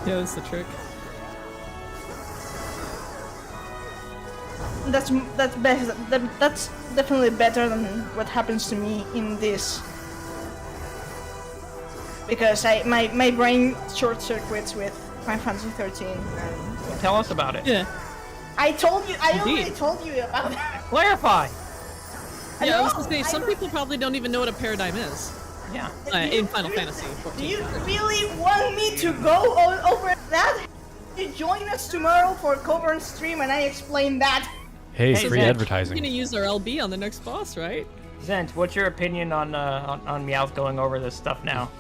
Yeah, that's the trick. That's better. That's definitely better than what happens to me in this. Because my brain short circuits with Final Fantasy 13. And Tell us about it. Yeah. I told you. I already Indeed. told you about that. Clarify. Yeah, I was gonna know, say, I some don't- people probably don't even know what a paradigm is. Yeah. In Final Fantasy Do 14. you really want me to go over that? You join us tomorrow for Covert stream, and I explain that. Hey, Hey, free Zach, We're advertising. gonna use our LB on the next boss, right? Zent, what's your opinion on Meowth going over this stuff now?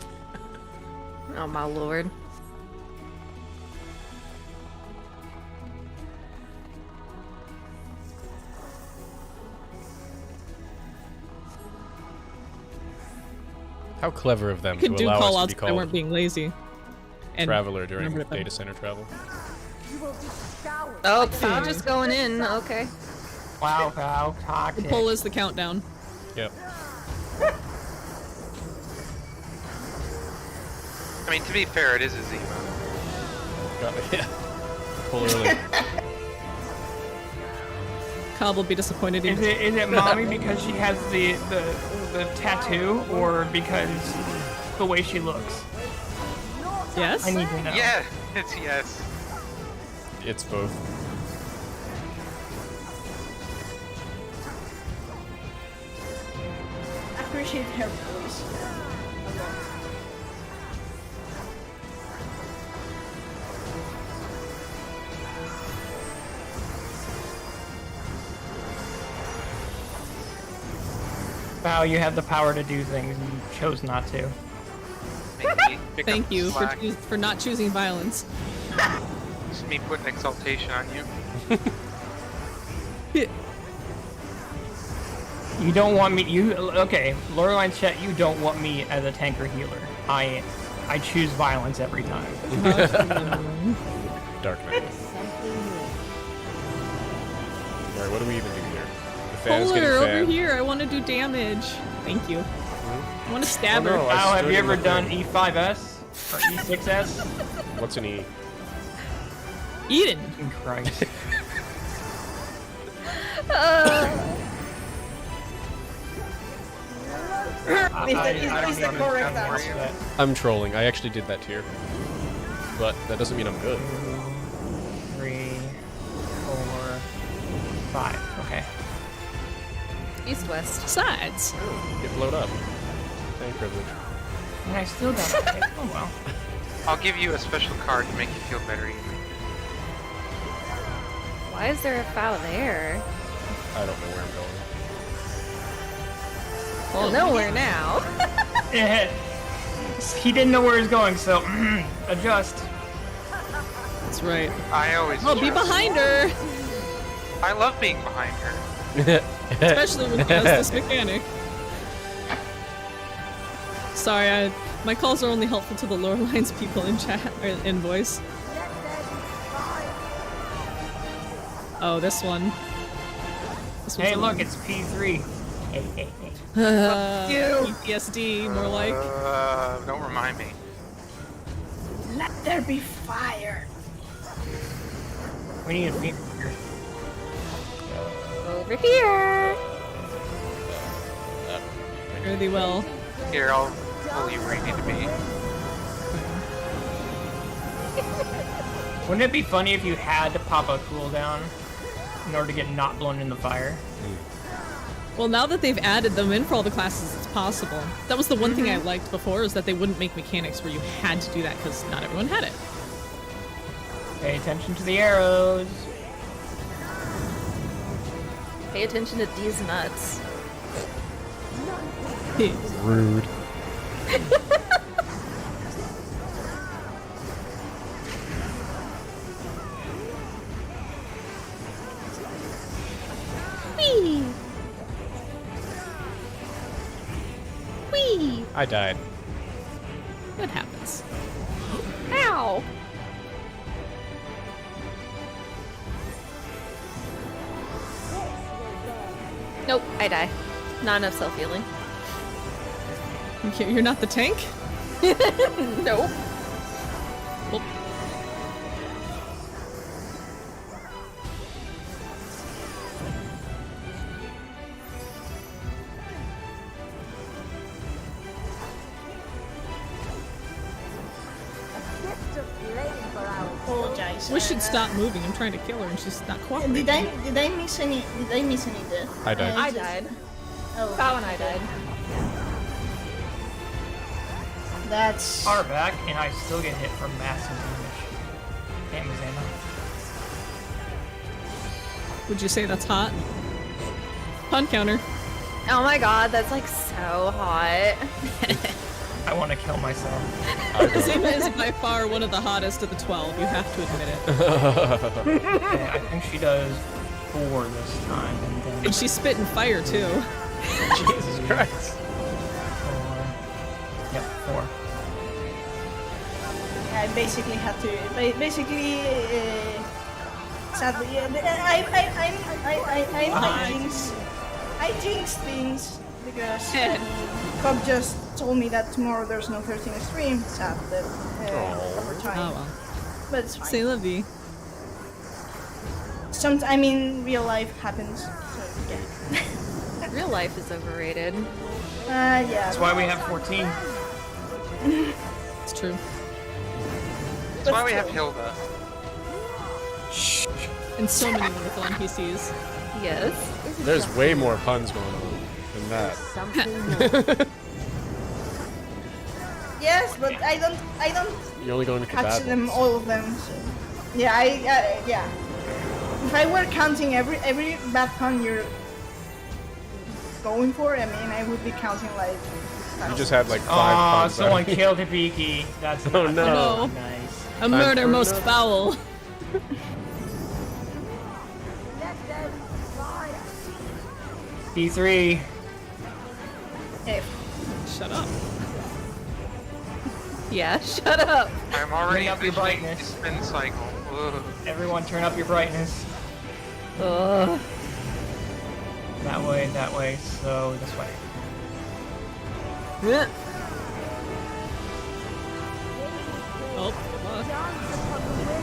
Oh my lord. How clever of them You to could do allow call us outs to if be they weren't called being lazy. And traveler during remember it better. data center travel. Oh, found just going in. Okay. Wow, wow, toxic. pull is the countdown. Yep. I mean, to be fair, it is a Zima. Got it. Yeah. Pull early. Cobb will be disappointed in Is it mommy because she has the tattoo, or because the way she looks? Yes? I need to know. Yeah, it's yes. It's both. I appreciate her voice. Wow, you have the power to do things and you chose not to. Make me pick Thank up you the for, slack. for not choosing violence. It's me putting exaltation on you. You don't want me. Okay? Loreline chat. You don't want me as a tank or healer. I choose violence every time. Dark Knight. Alright, what do we even do here? The fan is Pull getting her over fanned. here. I want to do damage. Thank you. I want to stab Oh, no. her. I Wow, have stood you in the ever done thing. E5S or E6S? What's an E? Eden. Fucking Christ. It's the correct answer. I'm trolling. I actually did that tier. But that doesn't mean I'm good. 3, 4, 5. Okay. East-west. Sides. Get blowed up. Tank privilege. And I still got it. Oh well. I'll give you a special card to make you feel better. Ethan. Why is there a foul there? I don't know where I'm going. Well, nowhere now. He didn't know where he was going, so adjust. That's right. I always. Oh, be behind her! I love being behind her. Especially when he does this mechanic. Sorry, my calls are only helpful to the Lorelines people in chat, or in voice. Oh, this one. Hey, look, it's P3. PTSD, more like. Don't remind me. Let there be fire. We need a feet. Over here. Really well. Here, I'll pull you where you need to be. Wouldn't it be funny if you had to pop a cooldown in order to get not blown in the fire? Well, now that they've added them in for all the classes, it's possible. That was the one thing I liked before, is that they wouldn't make mechanics where you had to do that because not everyone had it. Pay attention to the arrows. Pay attention to these nuts. Rude. Whee! Whee! I died. What happens? Ow! Nope, I die. Not enough self-healing. You're not the tank? Nope. Well, Apologize. we should stop moving. I'm trying to kill her and she's not cooperating. Did I miss any death? I died. I died. Oh, Bao and I died. that's Far back, and I still get hit for massive damage. Damn, Zana. Would you say that's hot? Pun counter. Oh my god, that's like so hot. I want to kill myself. Zima is by far one of the hottest of the 12. You have to admit it. Okay, I think she does 4 this time, and then And she's spitting fire too. Jesus Christ. 4. Yep, 4. I basically had to. Sadly, I jinxed things because Cobb just told me that tomorrow there's no 13 stream. Sad that over time, Oh well. but it's fine. Say la vie. Real life happens. So yeah. Real life is overrated. Yeah. That's why we have 14. It's true. That's why we have Hilda. And so many wonderful NPCs. Yes. There's way more puns going on than that. Yes, but I don't You're only going to catch bad them, ones. all of them. So. Yeah, yeah. If I were counting every bad pun you're going for, I mean, I would be counting like. You just had like 5 Aw, puns. someone already. killed Hibiki. That's Oh, not no. nice. A murder for most no- foul. P3. Hey, Shut up. Yeah, shut up. I'm already Bring up your envisioning the brightness. spin cycle. Ugh. Everyone turn up your brightness. Ugh. That way, so this way. Oh, good luck.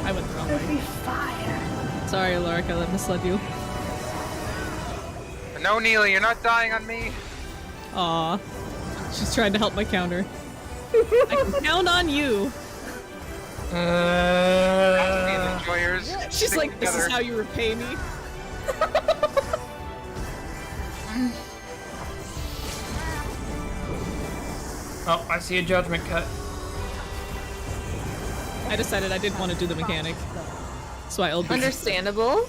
I went the wrong there'll way. be fire. Sorry, Alaric, I misled you. No, Neely, you're not dying on me. Aw. She's trying to help my counter. I can count on you. Be the enjoyers. She's stick like, this is together. how you repay me. Oh, I see a judgment cut. I decided I didn't want to do the mechanic. So I LB. Understandable.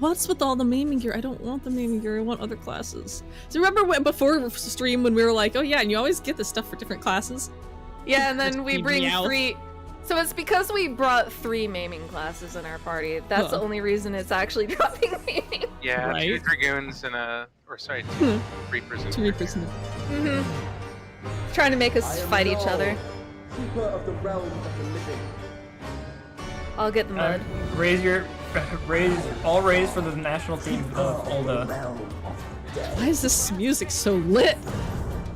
what's with all the maiming gear? I don't want the maiming gear. I want other classes. So remember before stream when we were like, oh yeah, and you always get this stuff for different classes? Yeah, and then we bring 3. So it's because we brought 3 maiming classes in our party. That's the only reason it's actually dropping maiming. Yeah, Right. 2 dragoons and 2 reapers and 2 reapers. Trying to make us fight each other. Keeper of the realm of the living. I'll get the mud. Raise for the national team of Olda. Why is this music so lit?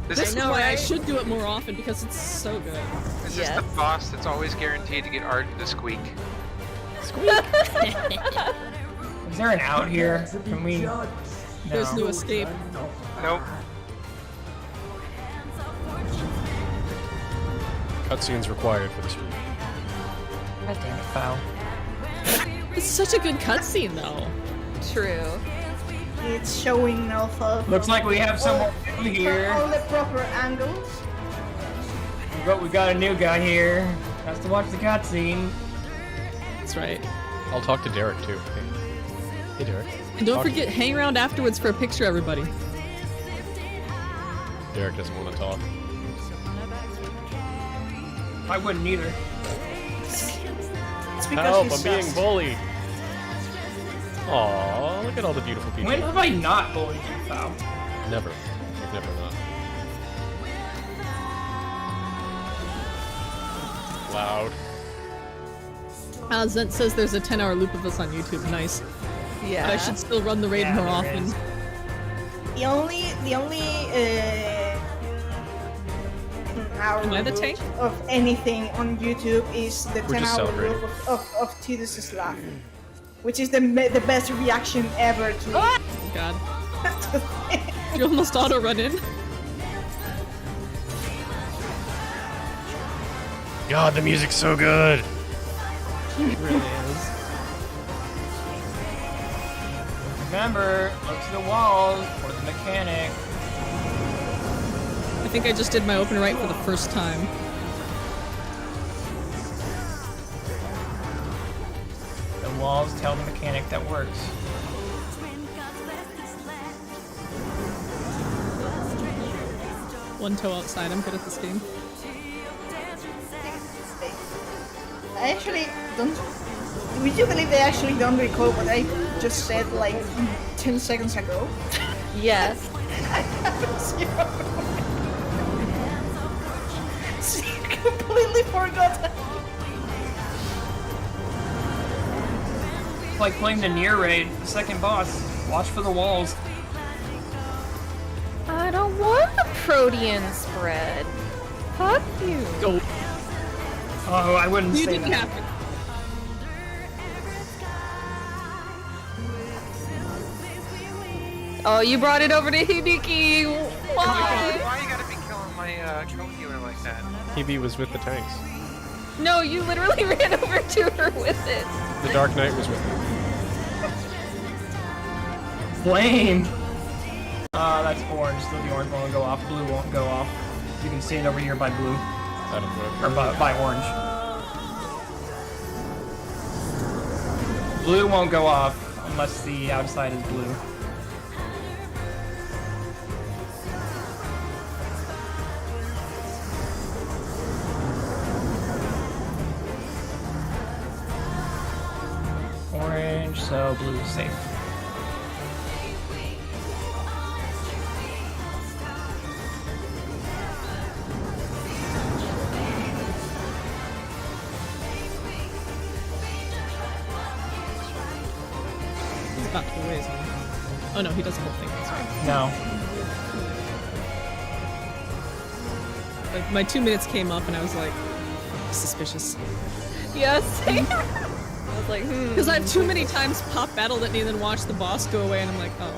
This This is is why I should do it more often because it's so good. This is the boss that's always guaranteed to get Arden to squeak. Is there an out here? Can we? No. There's no escape. Nope. Cutscenes required for the stream. God damn it, foul. It's such a good cutscene though. True. It's showing alpha. Looks like we have someone new here. All the proper angles. We got a new guy here. Has to watch the cutscene. That's right. I'll talk to Derek too. Hey Derek. And don't Talk- forget, hang around afterwards for a picture, everybody. Derek doesn't want to talk. I wouldn't either. It's because Help! he's I'm being sus. bullied. Aww, look at all the beautiful people. When have I not bullied you, foul? Never. I've never not. Loud. Zent says there's a 10-hour loop of us on YouTube. Nice. Yeah. But I should still run the raid Yeah, more there often. is. The only hour Am I the loop tank? of anything on YouTube is the We're just 10-hour celebrating. loop of Tidus's laugh, which is the best reaction ever to. God. You almost auto run in. God, the music's so good. It really is. Remember, look to the walls for the mechanic. I think I just did my open right for the first time. The walls tell the mechanic that works. One toe outside. I'm good at this game. I actually don't. Would you believe I actually don't recall what I just said like 10 seconds ago? Yes. I have zero. Completely forgot. It's like playing the Nier raid, the second boss. Watch for the walls. I don't want the protein spread. Fuck you. Go. Oh, I wouldn't You say didn't that. have to. Oh, you brought it over to Hibiki. Why? Why you gotta be killing my co-healer like that? Hebe was with the tanks. No, you literally ran over to her with it. The Dark Knight was with her. Flame! That's orange, so the orange won't go off. Blue won't go off. You can see it over here by blue. That'll work. Or by orange. Blue won't go off unless the outside is blue. Orange, so blue is safe. He's about to away, isn't he? Oh no, he does the whole thing. That's right. No. Like, my 2 minutes came up and I was like, suspicious. Yes. I was like, Because I've too many times pop battled at me and then watched the boss go away and I'm like, oh,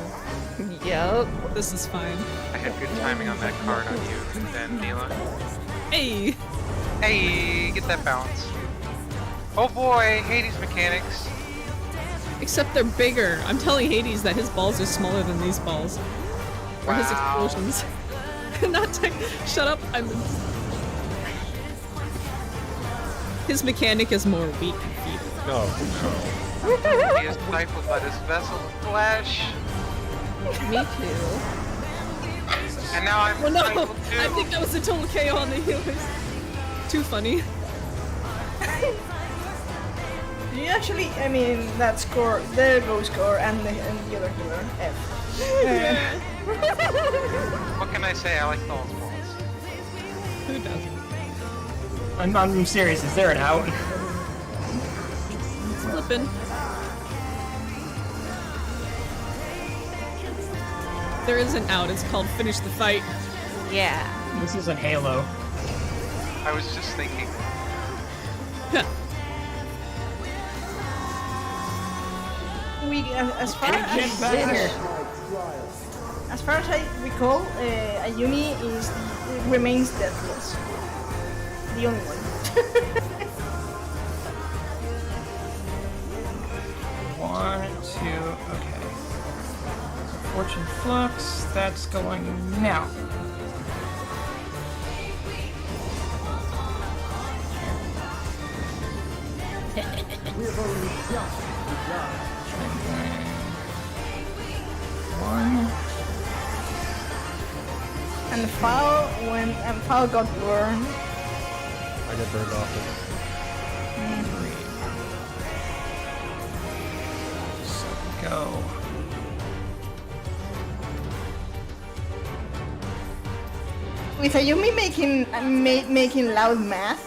Yep. this is fine. I had good timing on that card on you then, Mila. Hey! Hey, get that balance. Oh boy, Hades mechanics. Except they're bigger. I'm telling Hades that his balls are smaller than these balls. Or his Wow. explosions. Not tech. Shut up. His mechanic is more weak and feeble. No. He is stifled by this vessel of flesh. Me too. And now I'm Oh no! stifled too. I think that was a total KO on the healers. Too funny. You actually, I mean, that score, there goes score, and the other healer, F. What can I say? I like Thal's balls. Who doesn't? I'm serious. Is there an out? It's flipping. There is an out. It's called finish the fight. Yeah. This isn't Halo. I was just thinking. We, as far Get as back here. as far as I recall, Ayumi remains deathless. The only one. 1, 2, okay. So Fortune Flux, that's going now. One. And the file file got burned. I get burned off it. So go. With Ayumi making loud math,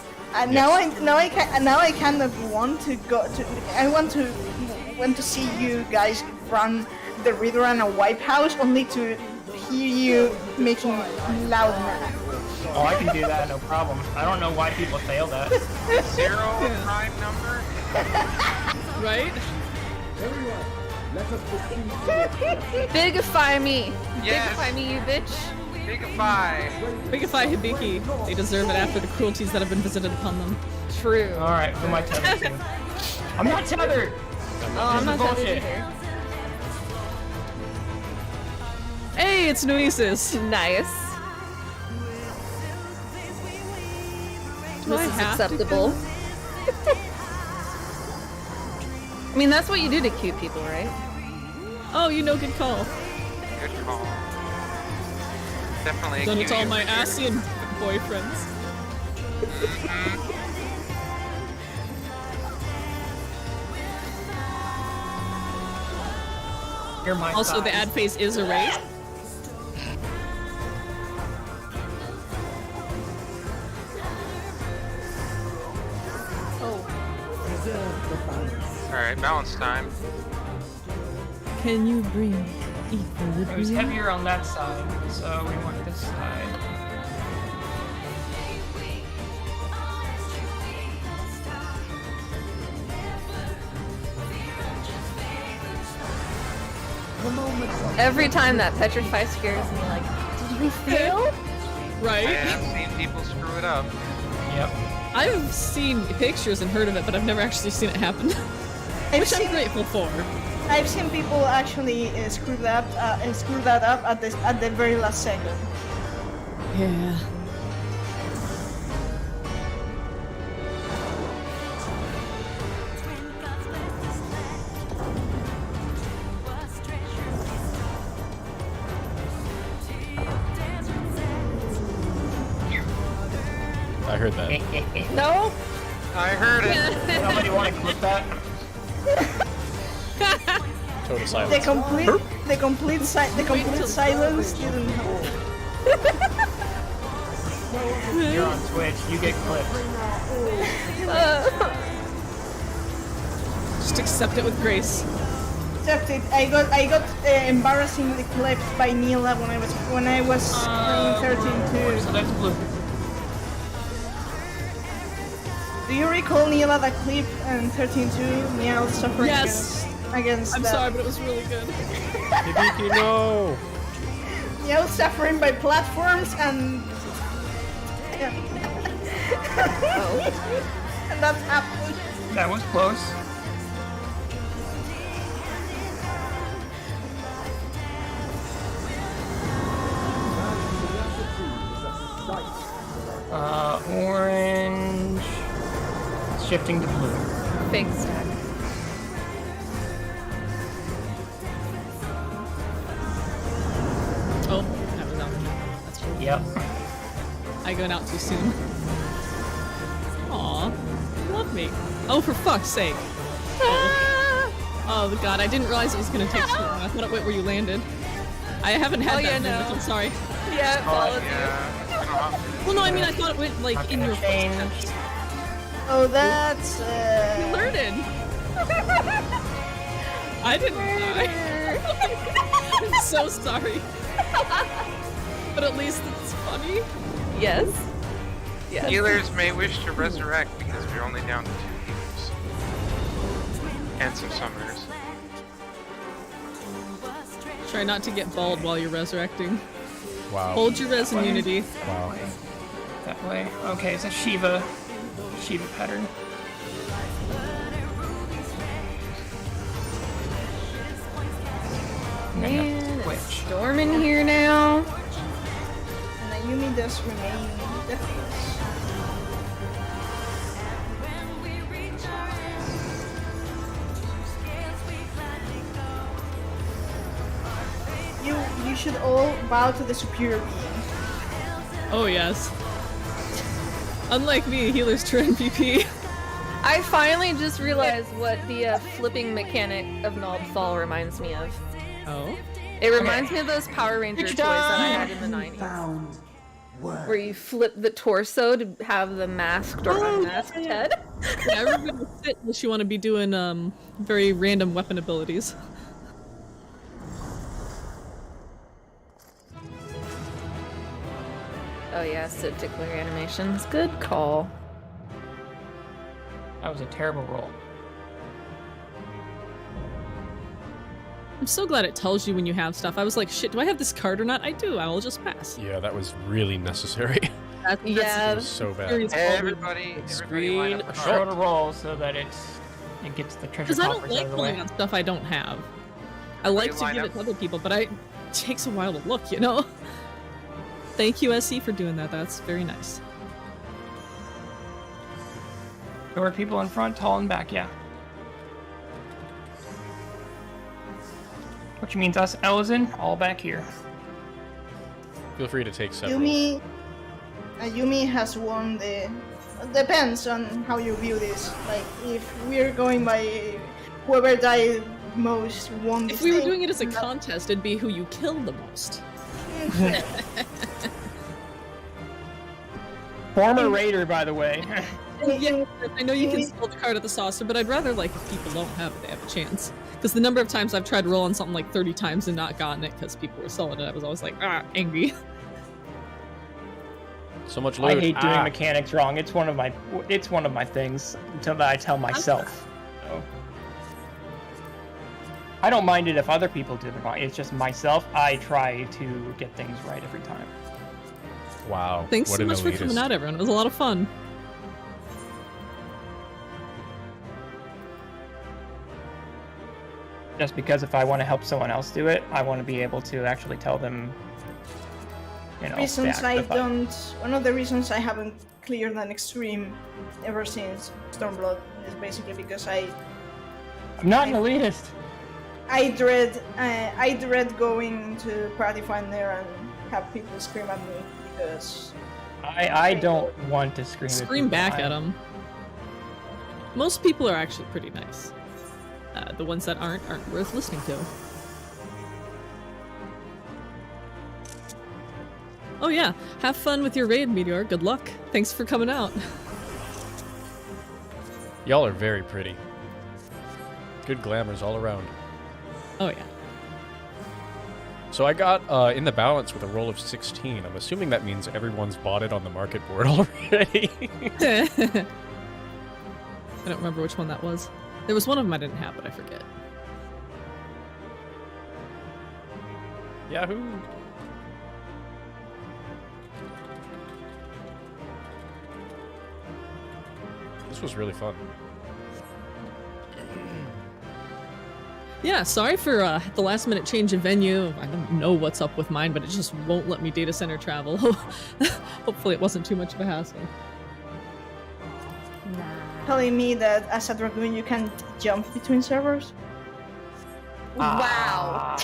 now I kind of want to go to. I want to see you guys run the Reader and a Wipe House only to hear you making loud math. Oh, I can do that, no problem. I don't know why people fail that. 0 prime number. Right? Bigify me. Yes. Bigify me, you bitch. Bigify. Bigify Hibiki. They deserve it after the cruelties that have been visited upon them. True. Alright, who am I tethered to? I'm not tethered! Oh, I'm not This is tethered bullshit. either. Hey, it's Noesis. Nice. Do I This is have to acceptable. I mean, that's what you do to cute people, right? Oh, you know, good call. Good call. Definitely. Done a it to all cutie my over here. Asian boyfriends. You're my Also, the size. ad face is erased. Alright, balance time. Can you bring It was equilibrium? heavier on that side, so we want this side. Every time that petrify scares me, like, did we fail? I Right? have seen people screw it up. Yep. I've seen pictures and heard of it, but I've never actually seen it happen. Which I'm grateful for. I've seen people actually screw that up at the very last second. Yeah. I heard that. No? I heard it. Somebody want to clip that? Total silence. The complete silence didn't help. You're on Twitch, you get clipped. Just accept it with grace. Except it, I got embarrassingly clipped by Neela when I was playing 13-2. So that's blue. Do you recall Neela that clip in 13-2? Meow suffering Yes. against I'm that. sorry, but it was really good. Hibiki, no! Meow suffering by platforms and and that's happened. That was close. Orange. Shifting to blue. Fake stack. Yep. I going out too soon. Aw, love me. Oh, for fuck's sake. Oh god, I didn't realize it was gonna take so long. I thought it went where you landed. I haven't had that moment, I'm sorry. Yeah, it followed Well, no, I mean, I thought it went, like, in your footsteps. Oh, that's... You learned. I didn't die. I'm so sorry. But at least it's funny. Yes. Yes. Healers may wish to resurrect because we're only down to 2 healers. And some summoners. Try not to get bald while you're resurrecting. Wow. Hold your res in unity. Wow. That way. Okay, it's a Shiva pattern. Man, it's storming here now. And Ayumi does remain defense. You should all bow to the superior being. Oh, yes. Unlike me, healers turn PP. I finally just realized what the flipping mechanic of Naldfall reminds me of. Oh? It reminds me of those Power Ranger toys that I had in the 90s. Where you flip the torso to have the masked or unmasked head. Yeah, everybody will sit unless you want to be doing very random weapon abilities. Oh yeah, Sid Tickler animations. Good call. That was a terrible roll. I'm so glad it tells you when you have stuff. I was like, shit, do I have this card or not? I do, I will just pass. Yeah, that was really necessary. Yeah. It was so bad. Everybody line up for Show to roll so that it gets the treasure Because I coffers don't out like of the rolling way. on stuff I don't have. I like to give it to other people, but it takes a while to look, you know? Thank you, SE, for doing that. That's very nice. There were people in front, tall and back, yeah. Which means us Elzen, all back here. Feel free to take several. Ayumi has won the... Depends on how you view this. Like, if we're going by whoever died most won this If we were thing, doing it as a contest, it'd be who you kill the most. Former raider, by the way. Yeah, I know you can steal the card at the saucer, but I'd rather, like, if people don't have it, they have a chance. Because the number of times I've tried to roll on something like 30 times and not gotten it because people were selling it, I was always like, angry. So much loot. I hate doing mechanics wrong. It's one of my things until that I tell myself. So. I don't mind it if other people do it wrong. It's just myself. I try to get things right every time. Wow. Thanks what so an much for elitist. coming out, everyone. It was a lot of fun. Just because if I want to help someone else do it, I want to be able to actually tell them, you know, reasons I back the don't... One of the reasons I haven't cleared an extreme ever since Stormblood is basically because I'm not an elitist. I dread going to Party Finder and have people scream at me because... I don't want to scream at Scream people. back at them. Most people are actually pretty nice. The ones that aren't worth listening to. Oh yeah, have fun with your raid, Meteor. Good luck. Thanks for coming out. Y'all are very pretty. Good glamours all around. Oh yeah. So I got in the balance with a roll of 16. I'm assuming that means everyone's bought it on the market board already. I don't remember which one that was. There was one of them I didn't have, but I forget. Yahoo! This was really fun. Yeah, sorry for the last minute change of venue. I don't know what's up with mine, but it just won't let me data center travel. Hopefully it wasn't too much of a hassle. telling me that as a dragoon you can jump between servers? Wow.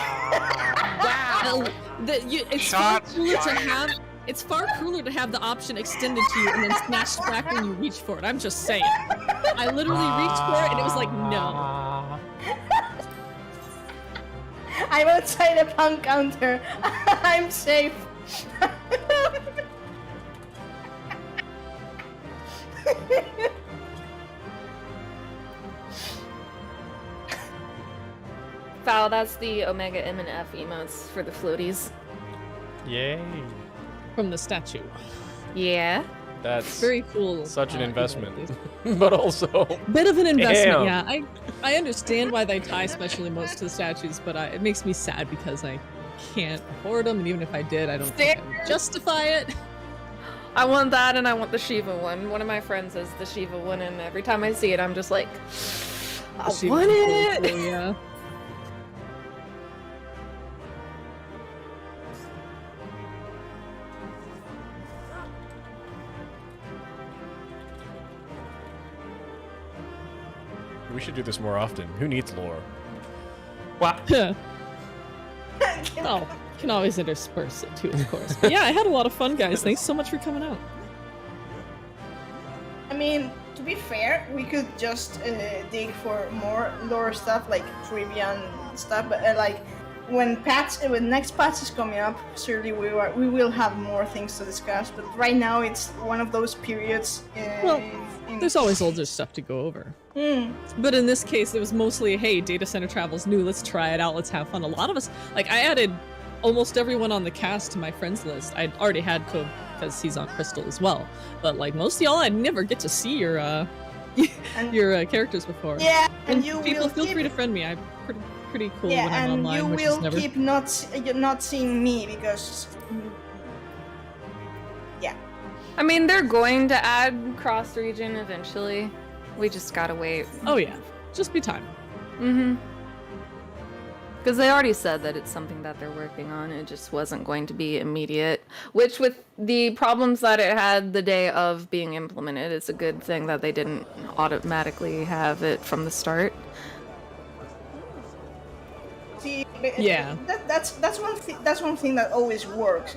Wow. It's Shots so cool to fired. have. It's far cooler to have the option extended to you and then snatched back when you reach for it. I'm just saying. I literally reached for it and it was like, no. I'm outside the punk counter. I'm safe. Val, that's the Omega M and F emotes for the floaties. Yay. From the statue. Yeah. That's very cool. Such an investment. But also... Bit of an investment, damn. yeah. I understand why they tie special emotes to the statues, but it makes me sad because I can't afford them, and even if I did, I don't think I would justify it. I want that, and I want the Shiva one. One of my friends has the Shiva one, and every time I see it, I'm just like, I want it! Cool, yeah. We should do this more often. Who needs lore? Wow. Oh, can always intersperse it too, of course. But yeah, I had a lot of fun, guys. Thanks so much for coming out. I mean, to be fair, we could just dig for more lore stuff, like trivia and stuff, but like when next patch is coming up, surely we will have more things to discuss, but right now it's one of those periods there's always older stuff to go over. But in this case, it was mostly, hey, data center travel's new, let's try it out, let's have fun. A lot of us, like, I added almost everyone on the cast to my friends list. I'd already had Cobb because he's on Crystal as well. But like most of y'all, I'd never get to see your characters before. Yeah, and you people feel free to friend me. I'm pretty cool when I'm online. Yeah, and you will keep not seeing me because. Yeah. I mean, they're going to add cross-region eventually. We just gotta wait. Oh yeah, just be time. Mm-hmm. Because they already said that it's something that they're working on. It just wasn't going to be immediate. Which, with the problems that it had the day of being implemented, it's a good thing that they didn't automatically have it from the start. See, yeah, that's one thing. That's one thing that always works.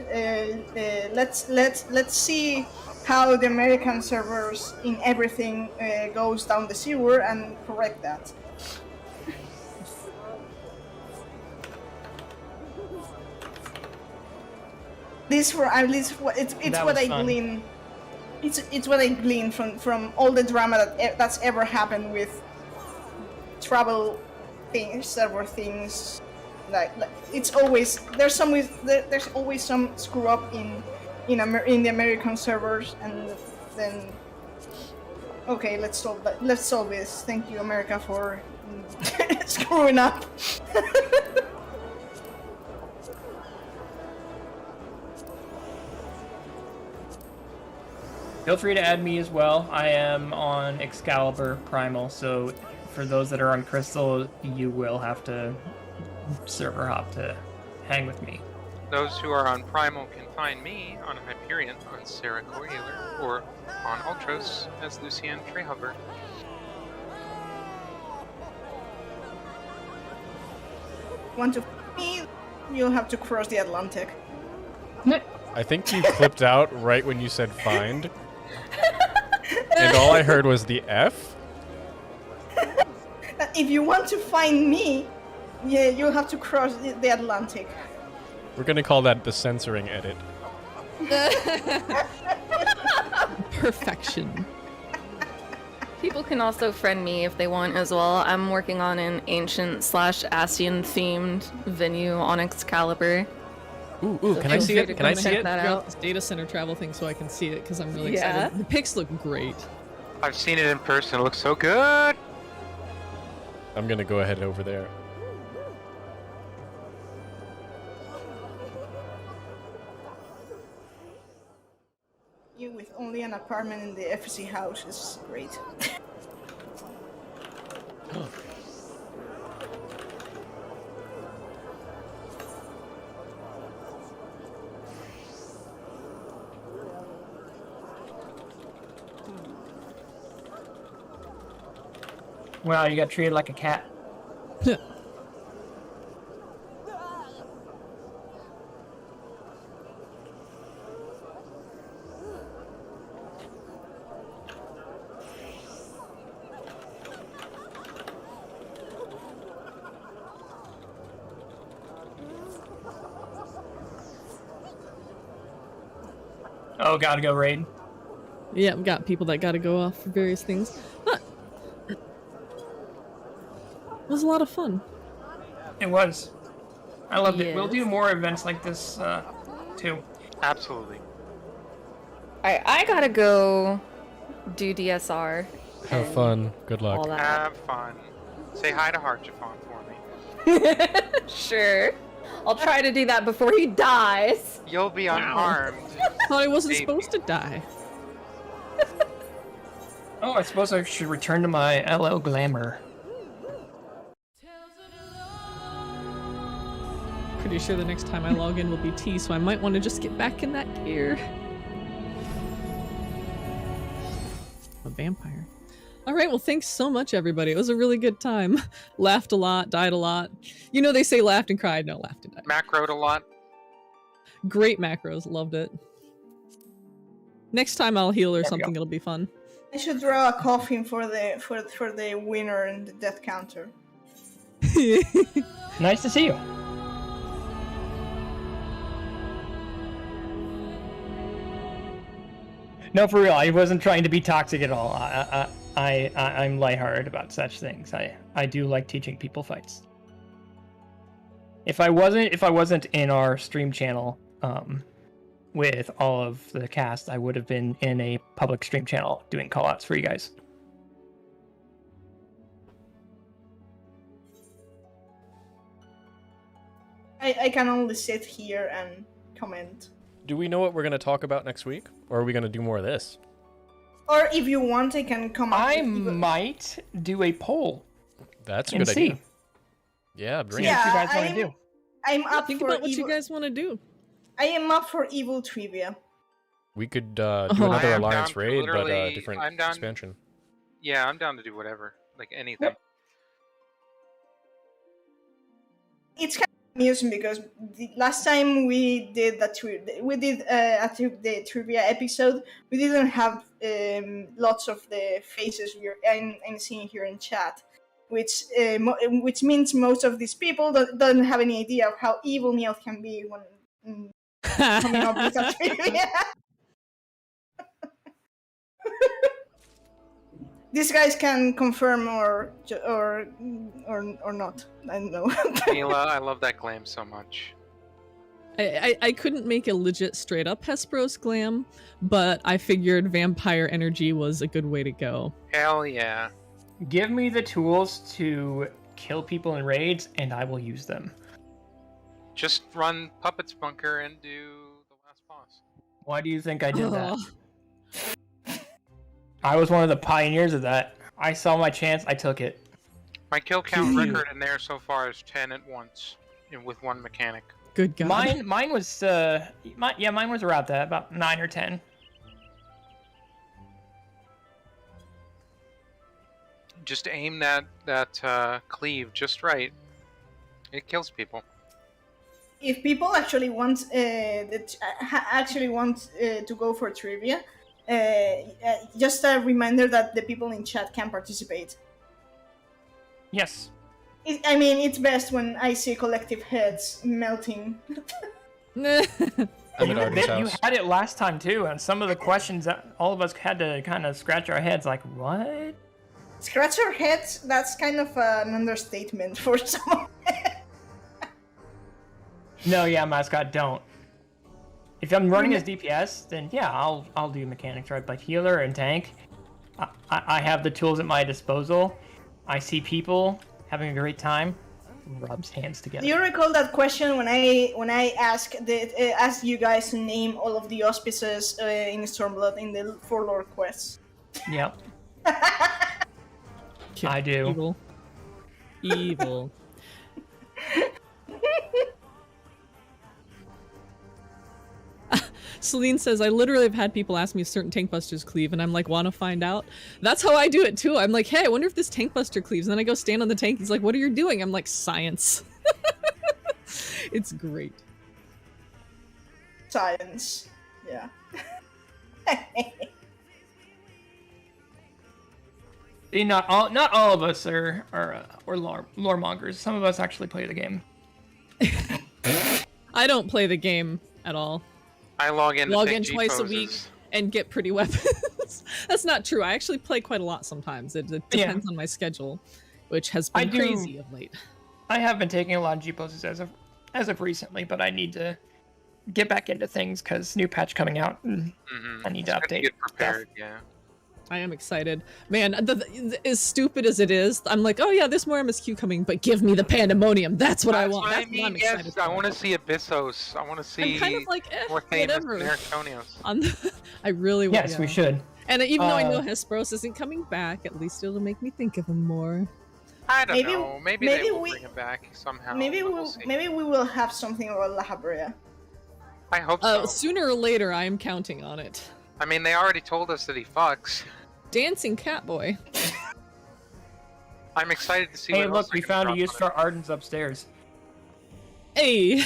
Let's see how the American servers in everything goes down the sewer and correct that. This for at least it's what I glean. It's what I glean from all the drama that's ever happened with travel things, server things. Like it's always there's always some screw up in the American servers, and then okay, let's solve that. Let's solve this. Thank you, America, for screwing up. Feel free to add me as well. I am on Excalibur Primal, so for those that are on Crystal, you will have to server hop to hang with me. Those who are on Primal can find me on Hyperion, on Sarah Corioler, or on Ultros as Lucienne Trehover. Want to me? You'll have to cross the Atlantic. I think you clipped out right when you said find. And all I heard was the F. If you want to find me, yeah, you'll have to cross the Atlantic. We're gonna call that the censoring edit. Perfection. People can also friend me if they want as well. I'm working on an ancient/Asian themed venue on Excalibur. Ooh, So can I see it? Can I see check it? that Figure out. out this data center travel thing so I can see it because I'm really Yeah. excited. The pics look great. I've seen it in person. It looks so good. I'm gonna go ahead over there. You with only an apartment in the FSC house is great. Wow, you got treated like a cat. Oh, gotta go raid. Yeah, we got people that gotta go off for various things. But it was a lot of fun. It was. I loved it. We'll Yes. do more events like this, too. Absolutely. Alright, I gotta go do DSR. Have and fun. Good luck. All that. Have fun. Say hi to Harchifon for me. Sure. I'll try to do that before he dies. You'll be unharmed. Thought I wasn't Baby. supposed to die. Oh, I suppose I should return to my LL glamour. Pretty sure the next time I log in will be T, so I might want to just get back in that gear. A vampire. Alright, well thanks so much everybody. It was a really good time. Laughed a lot, died a lot. You know they say laughed and cried. No, laughed and died. Mac wrote a lot. Great macros, loved it. Next time I'll heal or something, it'll be fun. I should draw a coffin for the winner and the death counter. Nice to see you. No, for real, I wasn't trying to be toxic at all. I'm lighthearted about such things. I do like teaching people fights. If I wasn't in our stream channel, with all of the cast, I would have been in a public stream channel doing callouts for you guys. I can only sit here and comment. Do we know what we're going to talk about next week? Or are we going to do more of this? Or if you want, I can come up I with- might do a poll That's a and good see. idea. Yeah, bring See it. what you guys want to do. I'm up Think for about what evil. you guys want to do. I am up for evil trivia. We could do I another am Alliance down to raid, but literally- different I'm down- expansion. Yeah, I'm down to do whatever. Like anything. It's kind of amusing because the last time we did the trivia episode, we didn't have lots of the faces I'm seeing here in chat, which means most of these people don't have any idea of how evil Meowth can be when coming up with a trivia. These guys can confirm or not. I don't know. Mila, I love that glam so much. I couldn't make a legit straight up Hesperos glam, but I figured vampire energy was a good way to go. Hell yeah. Give me the tools to kill people in raids, and I will use them. Just run Puppet's Bunker and do the last boss. Why do you think I did that? Oh. I was one of the pioneers of that. I saw my chance, I took it. My kill count record in there so far is 10 at once, and with one mechanic. Good God. Mine was mine was around that, about 9 or 10. Just aim that cleave just right. It kills people. If people actually want to go for trivia, just a reminder that the people in chat can participate. Yes. It's best when I see collective heads melting. I'm at Arden's You house. had it last time too, and some of the questions that all of us had to kind of scratch our heads like, what? Scratch our heads, that's kind of an understatement for someone. No, yeah, mascot, don't. If I'm running as DPS, then yeah, I'll do mechanics right, but healer and tank, I have the tools at my disposal. I see people having a great time, rubs hands together. Do you recall that question when I asked you guys to name all of the auspices in Stormblood in the 4 lore quests? Yep. I do. Evil. Evil. Celine says, I literally have had people ask me if certain tank busters cleave, and I'm like, wanna find out? That's how I do it too. I'm like, hey, I wonder if this tank buster cleaves. And then I go stand on the tank. He's like, what are you doing? I'm like, science. It's great. Science. Yeah. Not all of us are lore mongers. Some of us actually play the game. I don't play the game at all. I log in log to in take twice a G-poses. week and get pretty weapons. That's not true. I actually play quite a lot sometimes. It depends on my schedule, which has been crazy of late. I have been taking a lot of G poses as of recently, but I need to get back into things because new patch coming out. And I need to update. Get prepared, stuff. yeah. I am excited. Man, as stupid as it is, I'm like, oh yeah, there's more MSQ coming, but give me the pandemonium. That's what I want. That's what I'm excited for. I want to see Abyssos. I want to see I'm kind of like, more famous whatever. Nertonios. I really want. Yes, we should. And even though I know Hesperos isn't coming back, at least it'll make me think of him more. I don't know. Maybe they will bring it back somehow. Maybe we will have something about La Habrea. I hope so. Sooner or later, I am counting on it. I mean, they already told us that he fucks. Dancing Catboy. I'm excited to see. Hey, what look, else we they can found a drop use on for it. Ardens upstairs. Hey.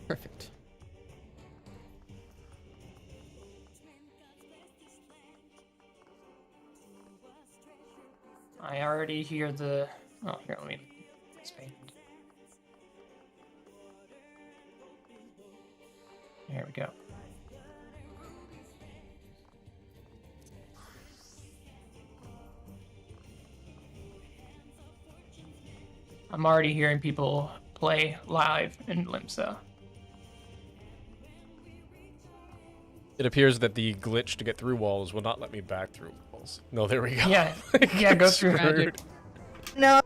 Perfect. I already hear the. Oh, here, let me expand. There we go. I'm already hearing people play live in Limsa. It appears that the glitch to get through walls will not let me back through walls. No, there we go. Yeah, yeah, go through. Screwed. No.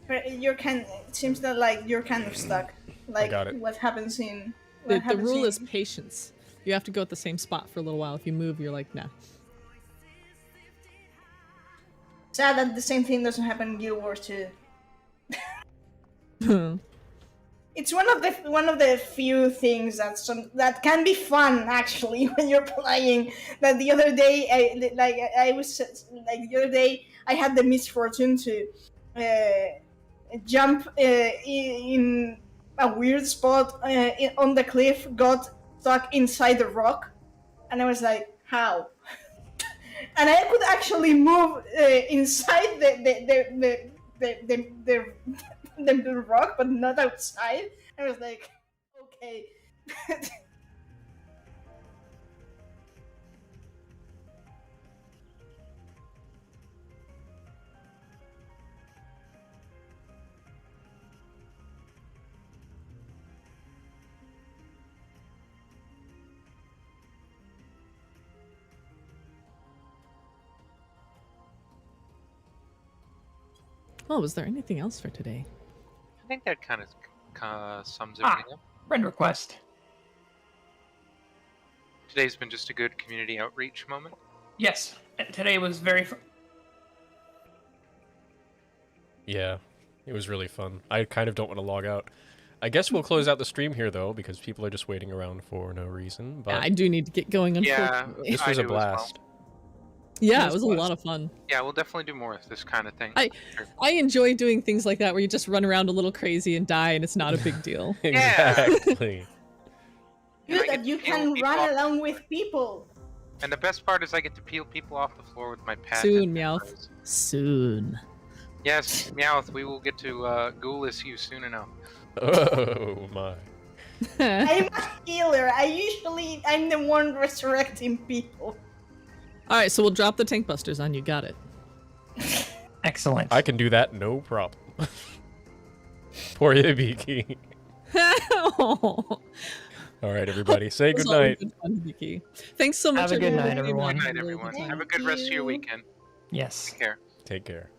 You're it seems that like you're kind of stuck. Like got it. what happens in. The rule is patience. You have to go at the same spot for a little while. If you move, you're like, nah. Sad that the same thing doesn't happen in Guild Wars 2. It's one of the few things that can be fun actually when you're playing. That the other day, I had the misfortune to jump in a weird spot on the cliff, got stuck inside the rock, and I was like, how? And I could actually move inside the rock, but not outside. I was like, okay. Oh, was there anything else for today? I think that kind of sums everything up. Friend request. Today's been just a good community outreach moment. Yes, today was very. Yeah, it was really fun. I kind of don't want to log out. I guess we'll close out the stream here, though, because people are just waiting around for no reason. But Yeah, I do need to get going, Yeah, unfortunately. this was I a do as well. blast. Yeah, it was a lot of fun. Yeah, we'll definitely do more of this kind of thing. Sure. I enjoy doing things like that where you just run around a little crazy and die and it's not a big deal. Exactly. Good that you can run along with people. And the best part is I get to peel people off the floor with my pad. Soon, Meowth. Soon. Yes, Meowth, we will get to ghoulish you soon enough. Oh my. I'm a healer. I'm the one resurrecting people. Alright, so we'll drop the tank busters on you. Got it. Excellent. I can do that, no problem. Poor Hibiki. All right, everybody, say That was goodnight. always good fun, Hibiki. Thanks so much. Have a good night, everybody. everyone. Good night, everyone. Thank Have a good rest of your you. weekend. Yes. Take care. Take care.